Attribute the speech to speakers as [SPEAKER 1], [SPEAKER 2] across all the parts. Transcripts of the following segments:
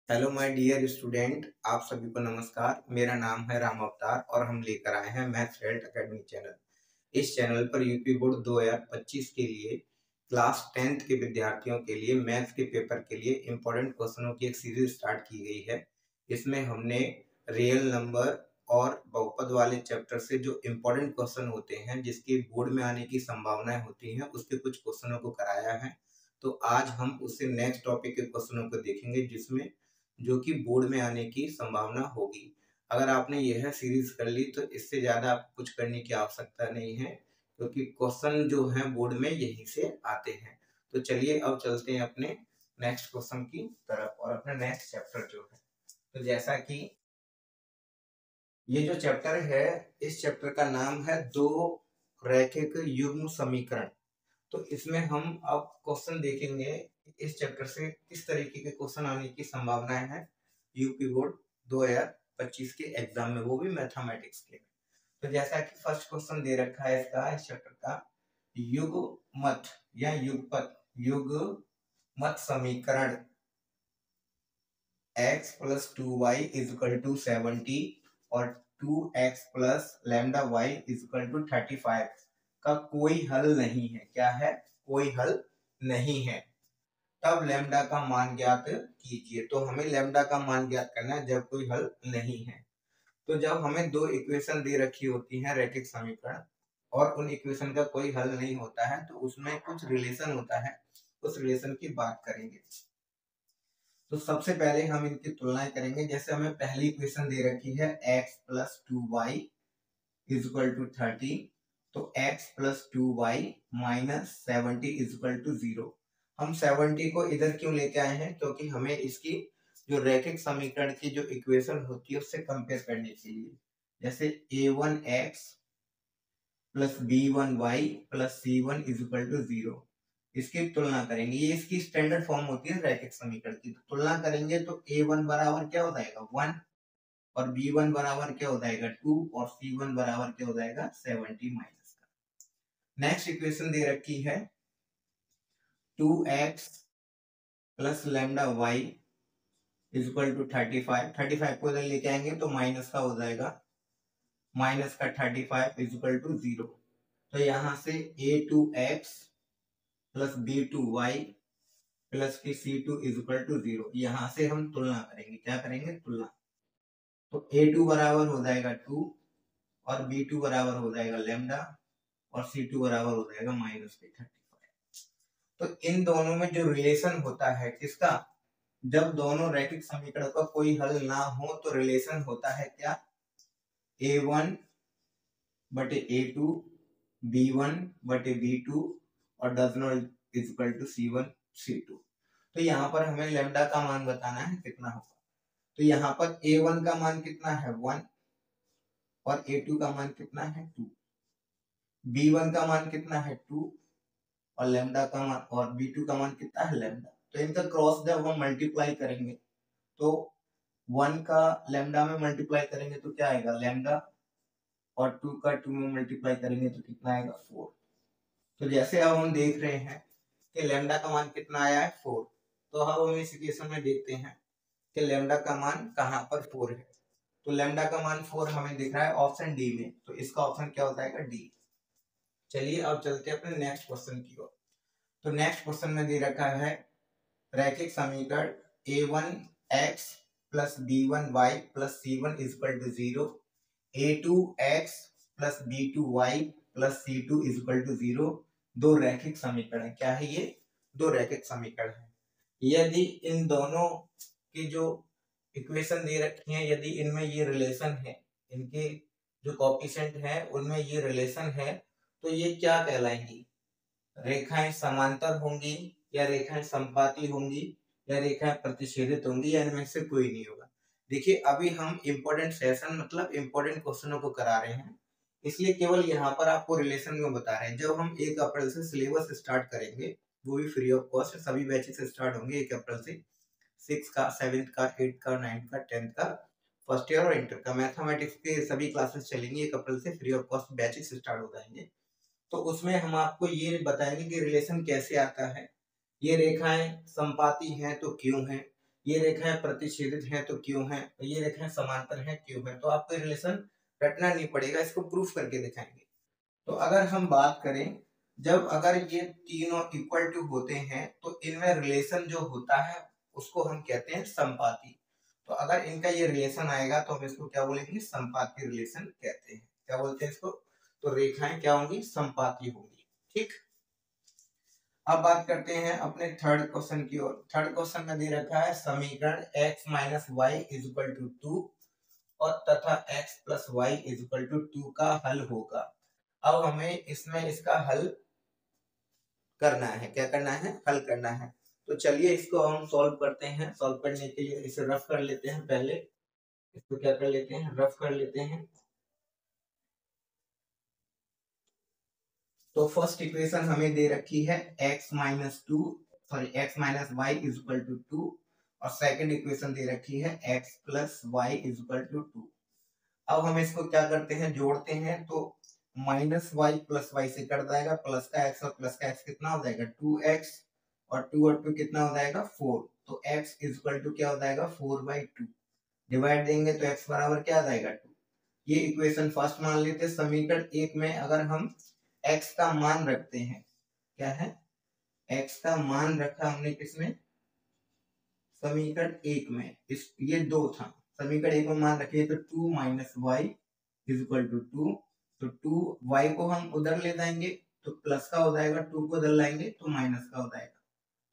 [SPEAKER 1] Hello my dear student, आप सभी को नमस्कार। मेरा नाम है राम अवतार और हम लेकर आए हैं मैथ्स हेल्थ एकेडमी चैनल। इस चैनल पर यूपी बोर्ड 2025 के लिए क्लास 10th के विद्यार्थियों के लिए मैथ्स के पेपर के लिए इम्पोर्टेंट क्वेश्चनों की एक सीरीज स्टार्ट की गई है। इसमें हमने रियल नंबर और बहुपद वाले चैप्टर से जो इम्पोर्टेंट क्वेश्चन होते हैं, जिसकी बोर्ड में आने की संभावनाएं होती हैं, उसके कुछ क्वेश्चनों को कराया है। तो आज हम उससे नेक्स्ट टॉपिक के क्वेश्चनों को देखेंगे, जिसमें जो कि बोर्ड में आने की संभावना होगी। अगर आपने यह सीरीज कर ली तो इससे ज़्यादा आपको कुछ करने की आवश्यकता नहीं है, क्योंकि क्वेश्चन जो है बोर्ड में यहीं से आते हैं। तो चलिए अब चलते हैं अपने नेक्स्ट क्वेश्चन की तरफ और अपना नेक्स्ट चैप्टर जो है। तो जैसा कि ये जो चैप्टर है, इस चैप्टर का नाम है दो रैखिक युग्म समीकरण। तो इसमें हम अब क्वेश्चन देखेंगे, इस चैप्टर से किस तरीके के क्वेश्चन आने की संभावनाएं है यूपी बोर्ड 2025 के एग्जाम में, वो भी मैथमेटिक्स के। तो जैसा कि फर्स्ट क्वेश्चन दे रखा है इसका, इस चैप्टर का युग्मत या युग्मत समीकरण x + 2y = 70 और 2x + λy = 35 का कोई हल नहीं है। क्या है? कोई हल नहीं है। तब लैम्डा का मान ज्ञात कीजिए। तो हमें लैम्डा का मान ज्ञात करना है जब कोई हल नहीं है। तो जब हमें दो इक्वेशन दे रखी होती हैं, रैखिक समीकरण, और उन इक्वेशन का कोई हल नहीं होता है, तो उसमें कुछ रिलेशन होता है, उस रिलेशन की बात करेंगे। तो सबसे पहले हम इनकी तुलनाएं करेंगे। जैसे हमें पहली इक्वेशन दे रखी है x + 2y = 30, तो x + 2y - 70 = 0। हम 70 को इधर क्यों लेके आए हैं? क्योंकि हमें इसकी जो रैखिक समीकरण की जो इक्वेशन होती है उससे कंपेयर करने के लिए। जैसे a1x + b1y + c1 = 0, इसकी तुलना करेंगे। ये इसकी स्टैंडर्ड फॉर्म होती है रैखिक समीकरण की। तो तुलना करेंगे तो a1 बराबर क्या हो जाएगा 1 और b1 बराबर क्या हो जाएगा 2 और c1 बराबर क्या हो जाएगा 70 माइनस का। नेक्स्ट इक्वेशन दे रखी है 2x + λy = 35। 35 को इधर लेके आएंगे तो माइनस का हो जाएगा, माइनस का 35 = 0। तो यहाँ से a2x + b2y + c2 = 0। यहाँ से हम तुलना करेंगे। क्या करेंगे? तुलना। तो a2 बराबर हो जाएगा 2 और b2 बराबर हो जाएगा लैम्डा और c2 बराबर हो जाएगा -35। तो इन दोनों में जो रिलेशन होता है किसका? जब दोनों रैखिक समीकरण का कोई हल ना हो तो रिलेशन होता है क्या? a1/a2, b1/b2 और डज नॉट = c1 c2। तो यहाँ पर हमें लैम्डा का मान बताना है कितना होगा। तो यहाँ पर a1 का मान कितना है 1 और a2 का मान कितना है 2, b1 का मान कितना है 2 और लैम्डा का मान, और b2 का मान कितना है लैम्डा। तो इनका क्रॉस जब हम मल्टीप्लाई करेंगे तो 1 का लैम्डा में मल्टीप्लाई करेंगे तो क्या आएगा लैम्डा, और 2 का 2 में मल्टीप्लाई करेंगे तो कितना आएगा 4। तो जैसे अब हम देख रहे हैं कि लैम्डा का मान कितना आया है 4। तो अब हम इस इक्वेशन में देखते हैं कि लैम्डा का मान कहाँ पर 4 है। तो लैम्डा का मान 4 हमें दिख रहा है ऑप्शन डी में, तो इसका ऑप्शन क्या हो जाएगा डी। चलिए अब चलते हैं अपने नेक्स्ट क्वेश्चन की ओर। तो नेक्स्ट क्वेश्चन में दे रखा है रैखिक समीकरण a1x + b1y + c1 = 0, a2x + b2y + c2 = 0। दो रैखिक समीकरण। क्या है ये? दो रैखिक समीकरण है। यदि इन दोनों की जो इक्वेशन दे रखी है, यदि इनमें ये रिलेशन है, इनके जो कोएफिशिएंट है उनमें ये रिलेशन है, तो ये क्या कहलाएंगी? रेखाएं समांतर होंगी या रेखाएं संपाती होंगी या रेखाएं प्रतिच्छेदित होंगी, या इनमें से कोई नहीं होगा। देखिए अभी हम इम्पोर्टेंट सेशन मतलब इम्पोर्टेंट क्वेश्चनों को करा रहे हैं, इसलिए केवल यहाँ पर आपको रिलेशन में बता रहे हैं। जब हम 1 अप्रैल से सिलेबस स्टार्ट करेंगे, वो भी फ्री ऑफ कॉस्ट, सभी बैचेस स्टार्ट होंगे 1 अप्रैल से। 6 का, 7 का, 8 का, 9 का, 10 का, फर्स्ट ईयर और इंटर का मैथमेटिक्स के सभी क्लासेस चलेंगी 1 अप्रैल से, free of cost batches start हो जाएंगे। तो उसमें हम आपको ये बताएंगे कि रिलेशन कैसे आता है, ये रेखाएं संपाती हैं तो क्यों है, ये रेखाएं प्रतिच्छेदित हैं तो क्यों है, तो ये रेखाएं समांतर हैं क्यों है। तो आपको रिलेशन रटना नहीं पड़ेगा, इसको प्रूफ करके दिखाएंगे। तो अगर हम बात करें, जब अगर ये तीनों इक्वल टू होते हैं तो इनमें रिलेशन जो होता है उसको हम कहते हैं संपाती। तो अगर इनका ये रिलेशन आएगा तो हम इसको क्या बोलेंगे, संपाती रिलेशन कहते हैं। क्या बोलते हैं इसको, तो रेखाएं क्या होंगी, संपाती होंगी। ठीक, अब बात करते हैं अपने थर्ड क्वेश्चन की ओर। थर्ड क्वेश्चन में दे रखा है समीकरण x minus y is equal to 2 और तथा x plus y is equal to 2 का हल होगा। अब हमें इसमें इसका हल करना है। क्या करना है, हल करना है। तो चलिए इसको हम सॉल्व करते हैं। सॉल्व करने के लिए इसे रफ कर लेते हैं। पहले इसको क्या कर लेते हैं, रफ कर लेते हैं। तो फर्स्ट इक्वेशन हमें दे रखी है x minus two sorry x minus y is equal to 2 और सेकंड इक्वेशन दे रखी है x plus y is equal to 2। अब हम इसको क्या करते हैं, जोड़ते हैं। तो माइनस वाई प्लस वाई से कट जाएगा, प्लस का x और प्लस का x कितना हो जाएगा 2x और 2 और 2 कितना हो जाएगा 4। तो x इज इक्वल टू क्या हो जाएगा 4/2। डिवाइड देंगे तो x बराबर क्या आ जाएगा 2। ये इक्वेशन फर्स्ट मान लेते हैं। समीकरण एक में अगर हम x का मान रखते हैं, क्या है, x का मान रखा हमने किसमें, समीकरण एक में। इस ये दो था, समीकरण एक में मान रखे तो 2 minus y is equal to 2। तो 2 y को हम उधर ले जाएंगे तो प्लस का हो जाएगा, 2 को उधर लाएंगे तो माइनस का हो जाएगा।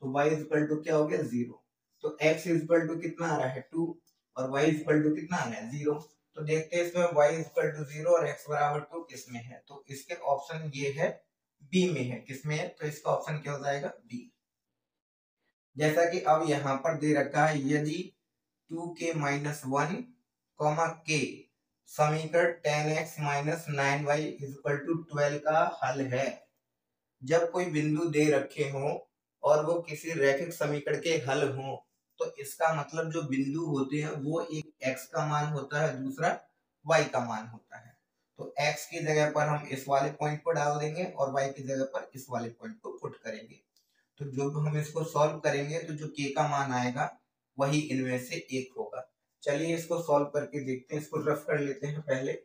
[SPEAKER 1] तो y इज इक्वल टू क्या हो गया 0। तो x इज इक्वल टू कितना आ रहा है 2 और y इज इक्वल टू कितना आ रहा है 0। तो देखते हैं इसमें y इज इक्वल टू 0 और x बराबर 2 किस में है। तो इसके ऑप्शन ये है बी में है। किस में है, तो इसका ऑप्शन क्या हो जाएगा बी। जैसा कि अब यहाँ पर दे रखा है यदि 2k माइनस 1 कॉमा k समीकरण 10x minus 9y is equal to 12 का हल है। जब कोई बिंदु दे रखे हो और वो किसी रैखिक समीकरण के हल हो तो इसका मतलब जो बिंदु होते हैं वो एक x का मान होता है, दूसरा y का मान होता है। तो x की जगह पर हम इस वाले पॉइंट को डाल देंगे और y की जगह पर इस वाले पॉइंट को पुट करेंगे। तो जब हम इसको सॉल्व करेंगे तो जो k का मान आएगा वही इनमें से एक होगा। चलिए इसको सॉल्व करके देखते हैं। इसको रफ कर लेते हैं पहले।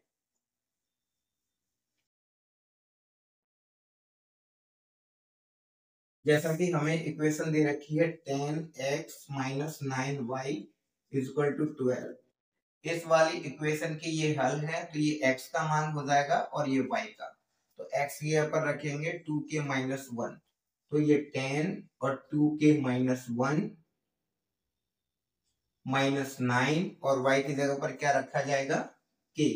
[SPEAKER 1] जैसा कि हमें इक्वेशन दे रखी है 10x minus 9y is equal to 12। इस वाली इक्वेशन के ये हल है तो ये x का मान हो जाएगा और ये y का। तो x यहाँ पर रखेंगे 2k माइनस 1। तो ये 10 और 2k माइनस 1 माइनस 9 और y की जगह पर क्या रखा जाएगा k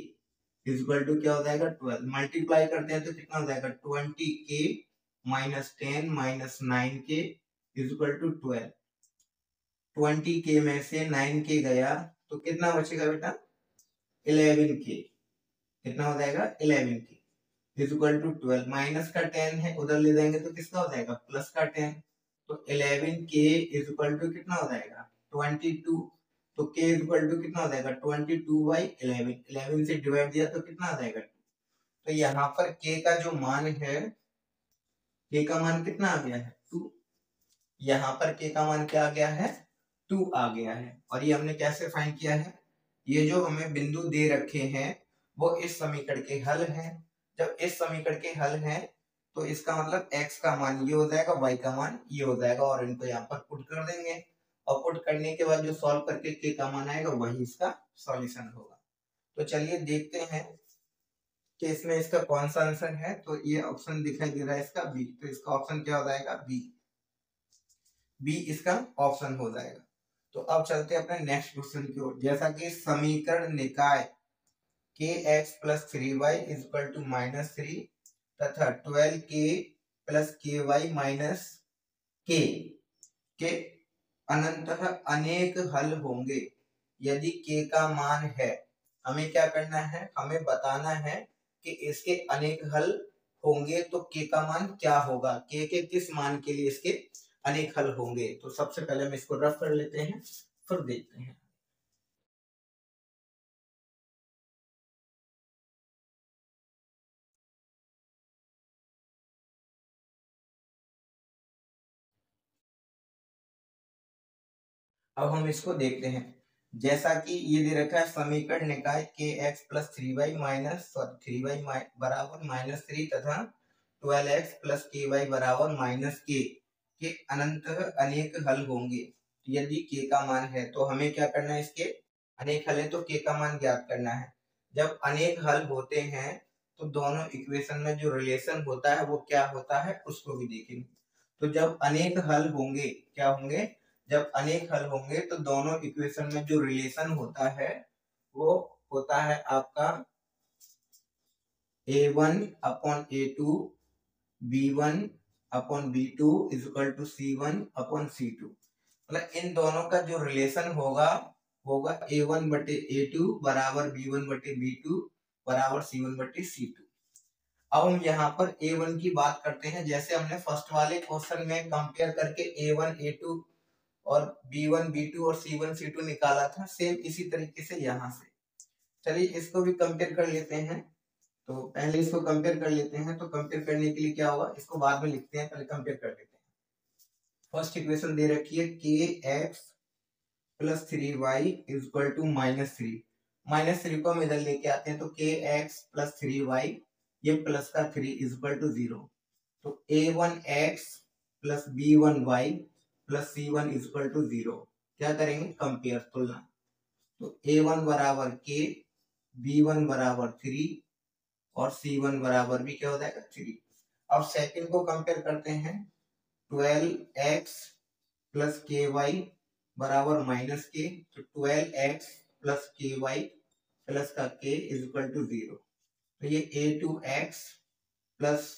[SPEAKER 1] इज इक्वल टू क्या हो जाएगा 12। मल्टीप्लाई करते हैं तो कितना हो जाएगा 20k minus 10 minus 9k is equal to 12। 20k में से 9k गया तो कितना बचेगा बेटा 11k। कितना हो जाएगा 11k is equal to 12। Minus का 10 है उधर ले जाएंगे तो किसका हो जाएगा प्लस का 10। तो 11k इज इक्वल टू कितना हो जाएगा 22। तो k इज इक्वल टू कितना हो जाएगा 22/11। 11 से डिवाइड दिया तो कितना आ जाएगा 2। तो यहाँ पर k का जो मान है, k का मान कितना आ गया है 2। यहाँ पर k का मान क्या आ गया है 2 आ गया है। और ये हमने कैसे फाइंड किया है, ये जो हमें बिंदु दे रखे हैं वो इस समीकरण के हल हैं। जब इस समीकरण के हल हैं तो इसका मतलब x का मान ये हो जाएगा, y का मान ये हो जाएगा और इनको यहाँ पर पुट कर देंगे। और पुट करने के बाद जो सॉल्व करके k का मान आएगा वही इसका सॉल्यूशन होगा। तो चलिए देखते हैं कि इसमें इसका कौन सा आंसर है। तो ये ऑप्शन दिखाई दे रहा है इसका बी। तो इसका ऑप्शन क्या हो जाएगा बी। बी इसका ऑप्शन हो जाएगा। तो अब चलते हैं अपने नेक्स्ट क्वेश्चन की ओर। जैसा कि समीकरण निकाय kx plus 3y is equal to minus 3 तथा 12k plus ky minus k के अनंतः अनेक हल होंगे यदि k का मान है। हमें क्या करना है, हमें बताना है कि इसके अनेक हल होंगे तो k का मान क्या होगा, k के किस मान के लिए इसके अनेक हल होंगे। तो सबसे पहले हम इसको रफ कर लेते हैं फिर देखते हैं। अब हम इसको देखते हैं। जैसा कि ये दे रखा है समीकरण निकाय के एक्स प्लस थ्री वाई बराबर -3 तथा 12x प्लस के वाई बराबर -k के अनंत अनेक हल होंगे। यदि k का मान है तो हमें क्या करना है, इसके अनेक हल है तो k का मान ज्ञात करना है। जब अनेक हल होते हैं तो दोनों इक्वेशन में जो रिलेशन होता है वो क्या होता है उसको भी देखेंगे। तो जब अनेक हल होंगे, क्या होंगे, जब अनेक हल होंगे तो दोनों इक्वेशन में जो रिलेशन होता है वो होता है आपका a1 upon a2 b1 upon b2 is equal to c1 upon c2। मतलब इन दोनों का जो रिलेशन होगा होगा a1 बटे a2 बराबर b1 बटे b2 बराबर c1 बटे c2। अब हम यहाँ पर a1 की बात करते हैं। जैसे हमने फर्स्ट वाले क्वेश्चन में कंपेयर करके a1 a2 और b1 b2 और c1 c2 निकाला था, सेम इसी तरीके से यहाँ से चलिए इसको भी कंपेयर कर लेते हैं। तो पहले इसको कंपेयर कर लेते हैं। तो कंपेयर करने के लिए क्या होगा, इसको बाद में लिखते हैं, पहले कंपेयर कर लेते हैं। फर्स्ट इक्वेशन दे रखी है k x plus three y is equal to -3 को हम इधर लेके आते हैं तो k x plus three y, ये प्लस का 3 इज इक्वल टू 0। तो a1 x plus b1 y plus c1 is equal to 0। क्या करेंगे, कंपेयर, तुलना। तो a1 बराबर k, b1 बराबर 3 और c1 बराबर भी क्या हो जाएगा 3। अब सेकंड को कंपेयर करते हैं। 12x प्लस के वाई बराबर -k, तो 12x plus k y plus का k इज इक्वल टू 0। तो ये a2x plus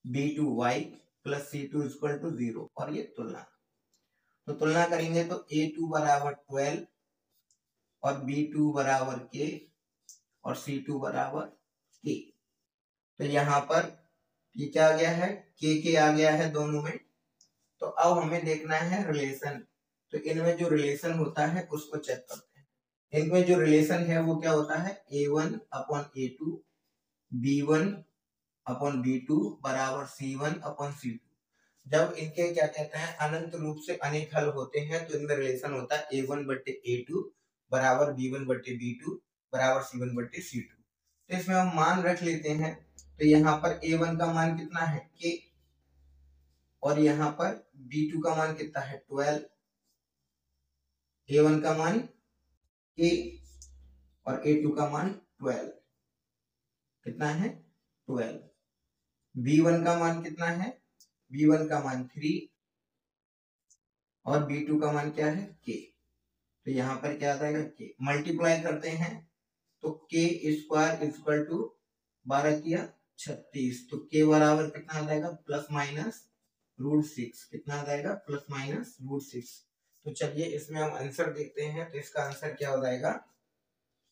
[SPEAKER 1] b2y plus c2 is equal to 0 और ये तुलना। तो तुलना करेंगे तो a2 बराबर 12 और b2 बराबर k और c2 बराबर k। तो यहाँ पर ये क्या आ गया है, के आ गया है दोनों में। तो अब हमें देखना है रिलेशन। तो इनमें जो रिलेशन होता है उसको चेक करते हैं। इनमें जो रिलेशन है वो क्या होता है, a1 upon a2 b1 upon b2 बराबर c1 अपॉन c2। जब इनके क्या कहते हैं अनंत रूप से अनेक हल होते हैं तो इनमें रिलेशन होता है a1 बट्टे a2 बराबर b1 बट्टे b2 बराबर c1 बट्टे c2। तो इसमें हम मान रख लेते हैं। तो यहाँ पर a1 का मान कितना है k और यहाँ पर b2 का मान कितना है 12, a1 का मान k और a2 का मान 12 कितना है 12। b1 का मान कितना है, b1 का मान 3 और b2 का मान क्या है k। तो यहाँ पर क्या आ जाएगा k, मल्टीप्लाई करते हैं तो k square is equal to 12 किया 36। तो k बराबर कितना आ जाएगा प्लस माइनस √6, कितना आ जाएगा प्लस माइनस √6। तो चलिए इसमें हम आंसर देखते हैं। तो इसका आंसर क्या हो जाएगा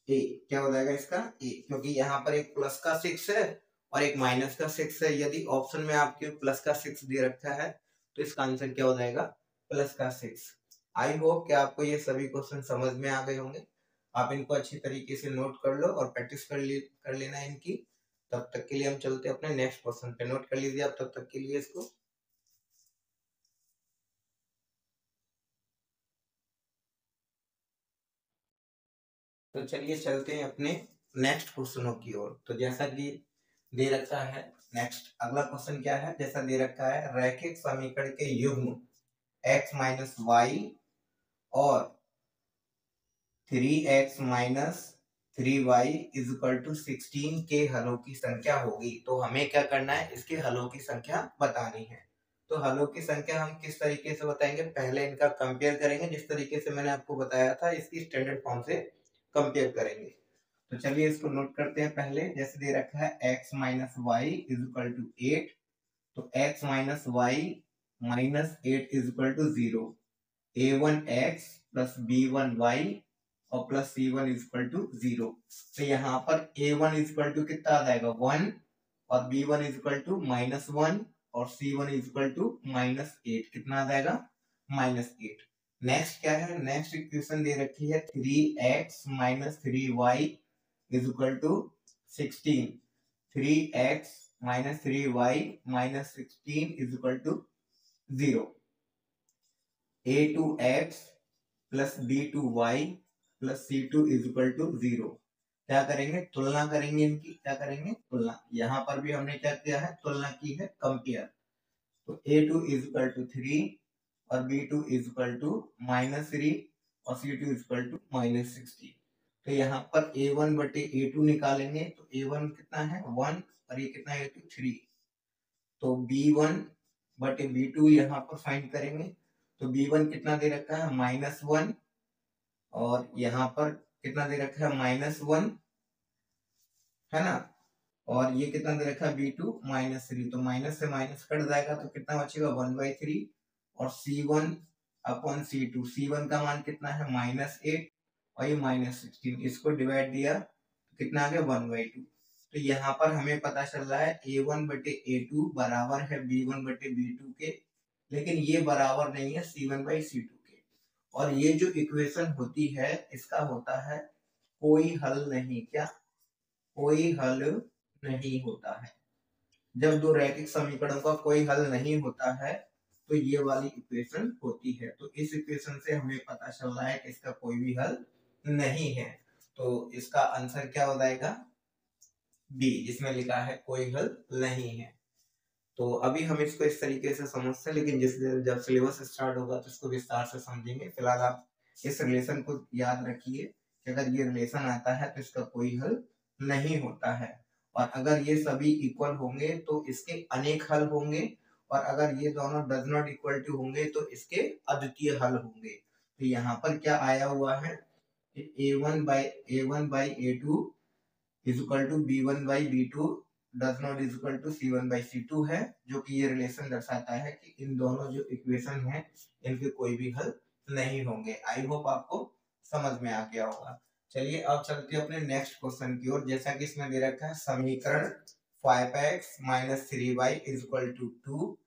[SPEAKER 1] ए, क्या हो जाएगा इसका ए, क्योंकि यहाँ पर एक प्लस का 6 है और एक माइनस का 6 है। यदि ऑप्शन में आपके प्लस का 6 दे रखा है तो इसका आंसर क्या हो जाएगा प्लस का 6। आई होप कि आपको ये सभी क्वेश्चन समझ में आ गए होंगे। आप इनको अच्छी तरीके से नोट कर लो और प्रैक्टिस कर लेना इनकी। तब तक के लिए हम चलते हैं अपने नेक्स्ट क्वेश्चन पे। नोट कर लीजिए आप तब तक के लिए इसको। तो चलिए चलते हैं अपने नेक्स्ट क्वेश्चनों की ओर। तो जैसा कि दे रखा है नेक्स्ट अगला क्वेश्चन क्या है, जैसा दे रखा है रैखिक समीकरण के युग्म x माइनस वाई और 3x minus 3y is equal to 16 के हलों की संख्या होगी। तो हमें क्या करना है, इसके हलों की संख्या बतानी है। तो हलों की संख्या हम किस तरीके से बताएंगे, पहले इनका कंपेयर करेंगे जिस तरीके से मैंने आपको बताया था, इसकी स्टैंडर्ड फॉर्म से कंपेयर करेंगे। तो चलिए इसको नोट करते हैं। पहले जैसे दे रखा है x minus y is equal to 8, तो x minus y minus 8 is equal to 0। a1x plus b1y और plus c1 is equal to 0। तो यहाँ पर a1 इज इक्वल टू कितना आ जाएगा 1 और b1 इज इक्वल टू -1 और c1 इज इक्वल टू -8, कितना आ जाएगा -8। नेक्स्ट क्या है, नेक्स्ट इक्वेशन दे रखी है 3x minus 3y is equal to 16। 3x minus 3y minus 16 is equal to 0। a2x plus b2y plus c2 is equal to 0। क्या करेंगे, तुलना करेंगे इनकी, क्या करेंगे, तुलना। यहाँ पर भी हमने क्या किया है, तुलना की है, कंपेयर। तो a2 इज इक्वल टू 3 और b2 इज इक्वल टू -3 और c2 इज इक्वल टू -16। तो यहाँ पर a1 बटे a2 निकालेंगे, तो a1 कितना है 1 और ये कितना है 3। तो b1 बटे b2 यहाँ पर फाइंड करेंगे, तो b1 कितना दे रखा है -1 और यहाँ पर कितना दे रखा है -1, है ना, और ये कितना दे रखा है b2 -3। तो माइनस से माइनस कट जाएगा तो कितना बचेगा 1/3 और c1 अपॉन c2, c1 का मान कितना है -8 और ये -16, इसको डिवाइड दिया तो कितना आ गया 1/2। तो यहाँ पर हमें पता चल रहा है a1 बटे a2 बराबर है b1 बटे b2 के, लेकिन ये बराबर नहीं है c1/c2 के। और ये जो इक्वेशन होती है इसका होता है कोई हल नहीं, क्या, कोई हल नहीं होता है। जब दो रैखिक समीकरणों का कोई हल नहीं होता है तो ये वाली इक्वेशन होती है। तो इस इक्वेशन से हमें पता चल रहा है कि इसका कोई भी हल नहीं है। तो इसका आंसर क्या हो जाएगा, बी, जिसमें लिखा है कोई हल नहीं है। तो अभी हम इसको इस तरीके से समझते हैं, लेकिन जब सिलेबस स्टार्ट होगा तो इसको विस्तार से समझेंगे। फिलहाल आप इस रिलेशन को याद रखिए कि अगर ये रिलेशन आता है तो इसका कोई हल नहीं होता है, और अगर ये सभी इक्वल होंगे तो इसके अनेक हल होंगे, और अगर ये दोनों डज नॉट इक्वल टू होंगे तो इसके अद्वितीय हल होंगे। तो यहाँ पर क्या आया हुआ है, a1/a2 is equal to b1/b2 does not is equal to c1/c2 है, जो कि ये रिलेशन दर्शाता है कि इन दोनों जो इक्वेशन है इनके कोई भी हल नहीं होंगे। आई होप आपको समझ में आ गया होगा। चलिए अब चलते हैं अपने नेक्स्ट क्वेश्चन की ओर। जैसा कि इसमें दे रखा है समीकरण 5x - 3y is equal to 2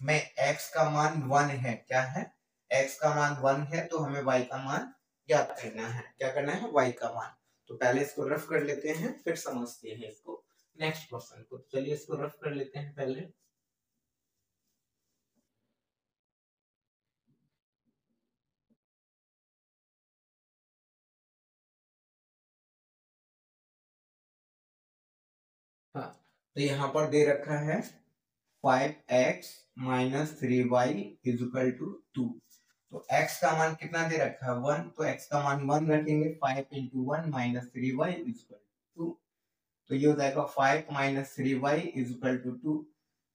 [SPEAKER 1] में x का मान 1 है। क्या है, x का मान 1 है, तो हमें y का मान ज्ञात करना है। क्या करना है, y का मान। तो पहले इसको रफ कर लेते हैं फिर समझते हैं इसको नेक्स्ट क्वेश्चन को। चलिए इसको रफ कर लेते हैं पहले। हाँ, तो यहाँ पर दे रखा है 5x - 3y is equal to 2। तो x का मान कितना दे रखा है 1, तो x का मान 1 रखेंगे। 5 × 1 - 3y इज इक्वल टू 2। तो ये हो जाएगा 5 - 3y इज इक्वल टू 2।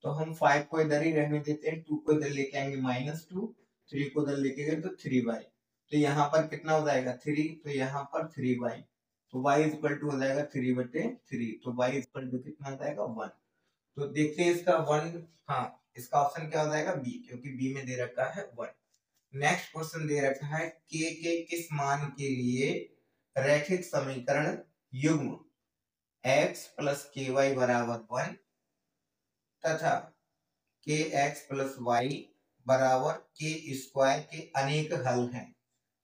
[SPEAKER 1] तो हम 5 को इधर ही रहने देते हैं, 2 को इधर लेके आएंगे -2, 3 को इधर लेके गए तो 3y। तो यहाँ पर कितना हो जाएगा 3, तो यहाँ पर 3y। तो y इज इक्वल टू हो जाएगा 3/3। तो y इज इक्वल टू कितना आ जाएगा 1। तो देखते हैं इसका 1, हाँ इसका ऑप्शन क्या हो जाएगा बी, क्योंकि बी में दे रखा है 1। नेक्स्ट क्वेश्चन दे रखा है k के किस मान के लिए रैखिक समीकरण युग्म x + ky बराबर 1 तथा kx + y बराबर k² के अनेक हल हैं।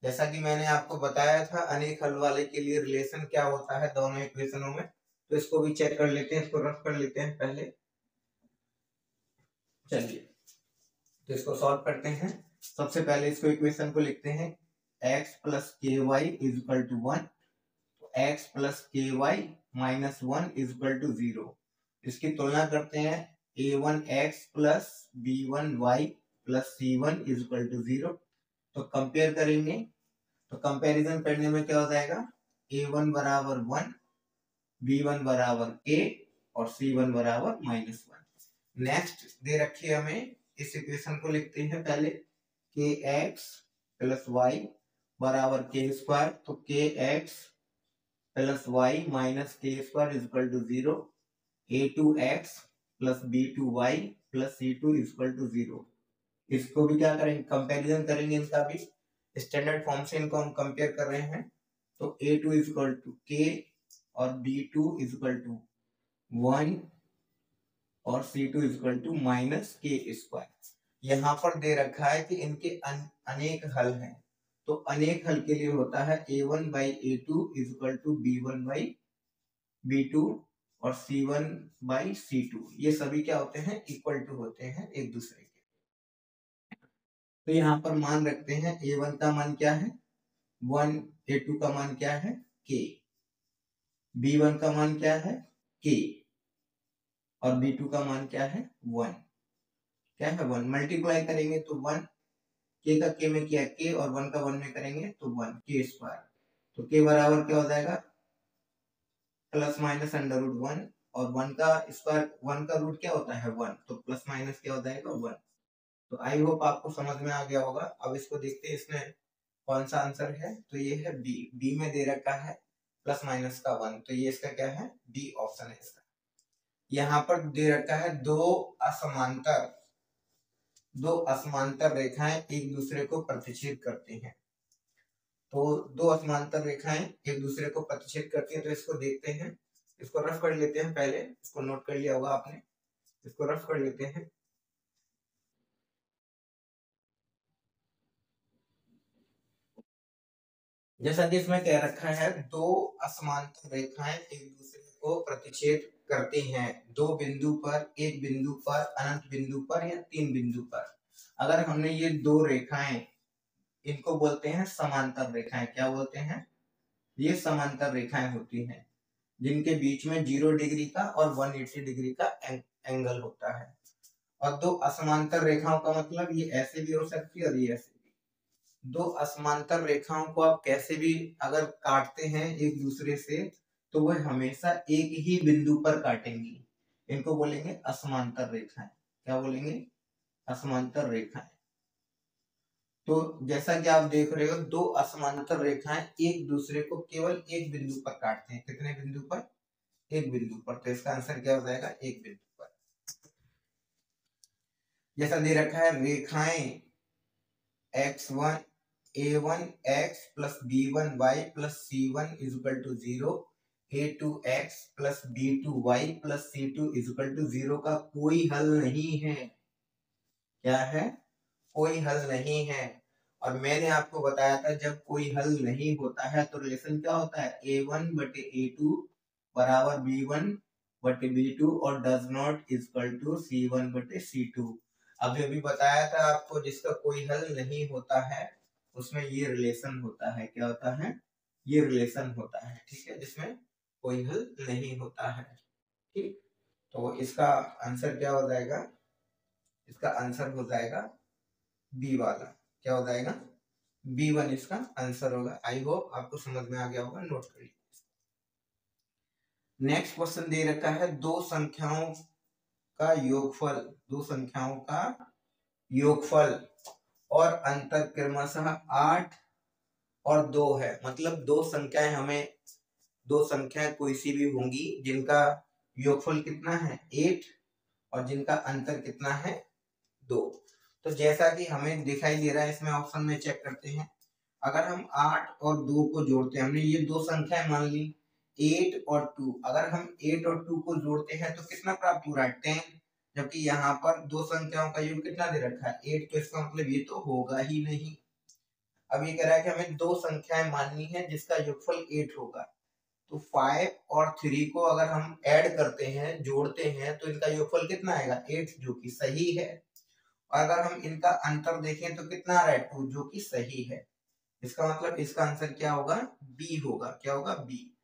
[SPEAKER 1] जैसा कि मैंने आपको बताया था अनेक हल वाले के लिए रिलेशन क्या होता है दोनों इक्वेशनों में। तो इसको भी चेक कर लेते हैं, इसको रफ कर लेते हैं पहले। चलिए तो इसको सॉल्व करते हैं। सबसे पहले इसको इक्वेशन को लिखते हैं x + ky is equal to 1, तो x + ky - 1 is equal to 0। इसकी तुलना करते हैं a1x + b1y + c1 is equal to 0। तो कंपेयर करेंगे, तो कंपैरिजन करने में क्या हो जाएगा, a1 बराबर 1, b1 बराबर a और c1 बराबर -1। नेक्स्ट दे रखी है हमें, इस इक्वेशन को लिखते हैं पहले kx + y बराबर k²। तो kx + y - k² is equal to 0। a2x + b2y + c2 is equal to 0। इसको भी क्या करेंगे, कंपैरिजन करेंगे इनका भी। स्टैंडर्ड फॉर्म से इनको हम कंपेयर कर रहे हैं। तो a2 is equal to k और b2 इज इक्वल टू 1 और c2 is equal to -k²। यहाँ पर दे रखा है कि इनके अनेक हल हैं। तो अनेक हल के लिए होता है a1/a2 is equal to b1/b2 और c1/c2। ये सभी क्या होते हैं, इक्वल टू होते हैं एक दूसरे के। तो यहाँ पर मान रखते हैं a1 का मान क्या है 1, A2 का मान क्या है k, B1 का मान क्या है k, और B2 का मान क्या है 1, क्या है 1, मल्टीप्लाई करेंगे तो 1, k का k में किया k और 1 का 1 में करेंगे तो 1 k स्क्वायर, तो k बराबर क्या हो जाएगा प्लस माइनस अंडर रूट 1, और 1 का स्क्वायर 1 का रूट क्या होता है 1, तो प्लस माइनस क्या हो जाएगा 1। तो आई होप आपको समझ में आ गया होगा। अब इसको देखते हैं इसमें कौन सा आंसर है, तो ये है बी, बी में दे रखा है प्लस माइनस का 1, तो ये इसका क्या है बी ऑप्शन है इसका। यहाँ पर दे रखा है दो असमांतर रेखाएं एक दूसरे को प्रतिच्छेद करती हैं, तो दो असमांतर रेखाएं एक दूसरे को प्रतिच्छेद करती हैं, तो इसको देखते हैं, इसको रफ कर लेते हैं, पहले इसको नोट कर लिया होगा आपने, इसको रफ कर लेते हैं। जैसा कि इसमें कह रखा है दो असमांतर रेखाएं एक दूसरे को प्रतिच्छेद करती हैं दो बिंदु पर, एक बिंदु पर, अनंत बिंदु पर या तीन बिंदु पर। अगर हमने ये दो रेखाएं, इनको बोलते हैं समांतर रेखाएं, क्या बोलते हैं, ये समांतर रेखाएं होती हैं जिनके बीच में 0 डिग्री का और 180 डिग्री का एंगल होता है। और दो असमांतर रेखाओं का मतलब ये ऐसे भी हो सकती है और ये ऐसे भी। दो असमांतर रेखाओं को आप कैसे भी अगर काटते हैं एक दूसरे से, तो वह हमेशा एक ही बिंदु पर काटेंगी, इनको बोलेंगे असमांतर रेखाएं। क्या बोलेंगे, असमांतर रेखाएं। तो जैसा कि आप देख रहे हो दो असमांतर रेखाएं एक दूसरे को केवल एक बिंदु पर काटते हैं, कितने बिंदु पर, एक बिंदु पर, तो इसका आंसर क्या हो जाएगा एक बिंदु पर। जैसा दे रखा है रेखाएं x1 a1 x plus b1 y plus c1 is equal to 0, a2 x plus b2 y plus c2 is equal to 0 का कोई हल नहीं है। क्या है, कोई हल नहीं है। और मैंने आपको बताया था जब कोई हल नहीं होता है तो रिलेशन क्या होता है, a1 बटे a2 बराबर b1 बटे b2 और does not equal to c1 बटे c2। अभी अभी बताया था आपको जिसका कोई हल नहीं होता है उसमें ये रिलेशन होता है, क्या होता है, ये रिलेशन होता है, ठीक है, जिसमें कोई हल नहीं होता है। ठीक, तो इसका आंसर क्या हो जाएगा, इसका आंसर हो जाएगा बी वाला, क्या हो जाएगा B1 इसका आंसर होगा। आई होप आपको समझ में आ गया होगा, नोट करिए। नेक्स्ट क्वेश्चन दे रखा है दो संख्याओं का योगफल, दो संख्याओं का योगफल और अंतर क्रमशः 8 और 2 है। मतलब दो संख्याएं हमें, दो संख्याएं कोई सी भी होंगी जिनका योगफल कितना है 8 और जिनका अंतर कितना है 2। तो जैसा कि हमें दिखाई दे रहा है इसमें ऑप्शन में चेक करते हैं, अगर हम 8 और 2 को जोड़ते हैं, हमने ये दो संख्याएं मान ली 8 और 2, अगर हम 8 और 2 को जोड़ते हैं तो कितना प्राप्त हो रहा है 10, जबकि यहाँ पर दो संख्याओं का योग कितना दे रखा है 8, तो इसका मतलब ये तो होगा ही नहीं। अब ये कह रहा है कि हमें दो संख्याएं माननी है जिसका योगफल 8 होगा, तो 5 और 3 को अगर हम ऐड करते हैं, जोड़ते हैं, तो इनका योगफल कितना आएगा 8, जो कि सही है। और अगर हम इनका अंतर देखें तो कितना आ रहा है 2, जो कि सही है। इसका मतलब इसका आंसर क्या होगा बी होगा, क्या होगा बी।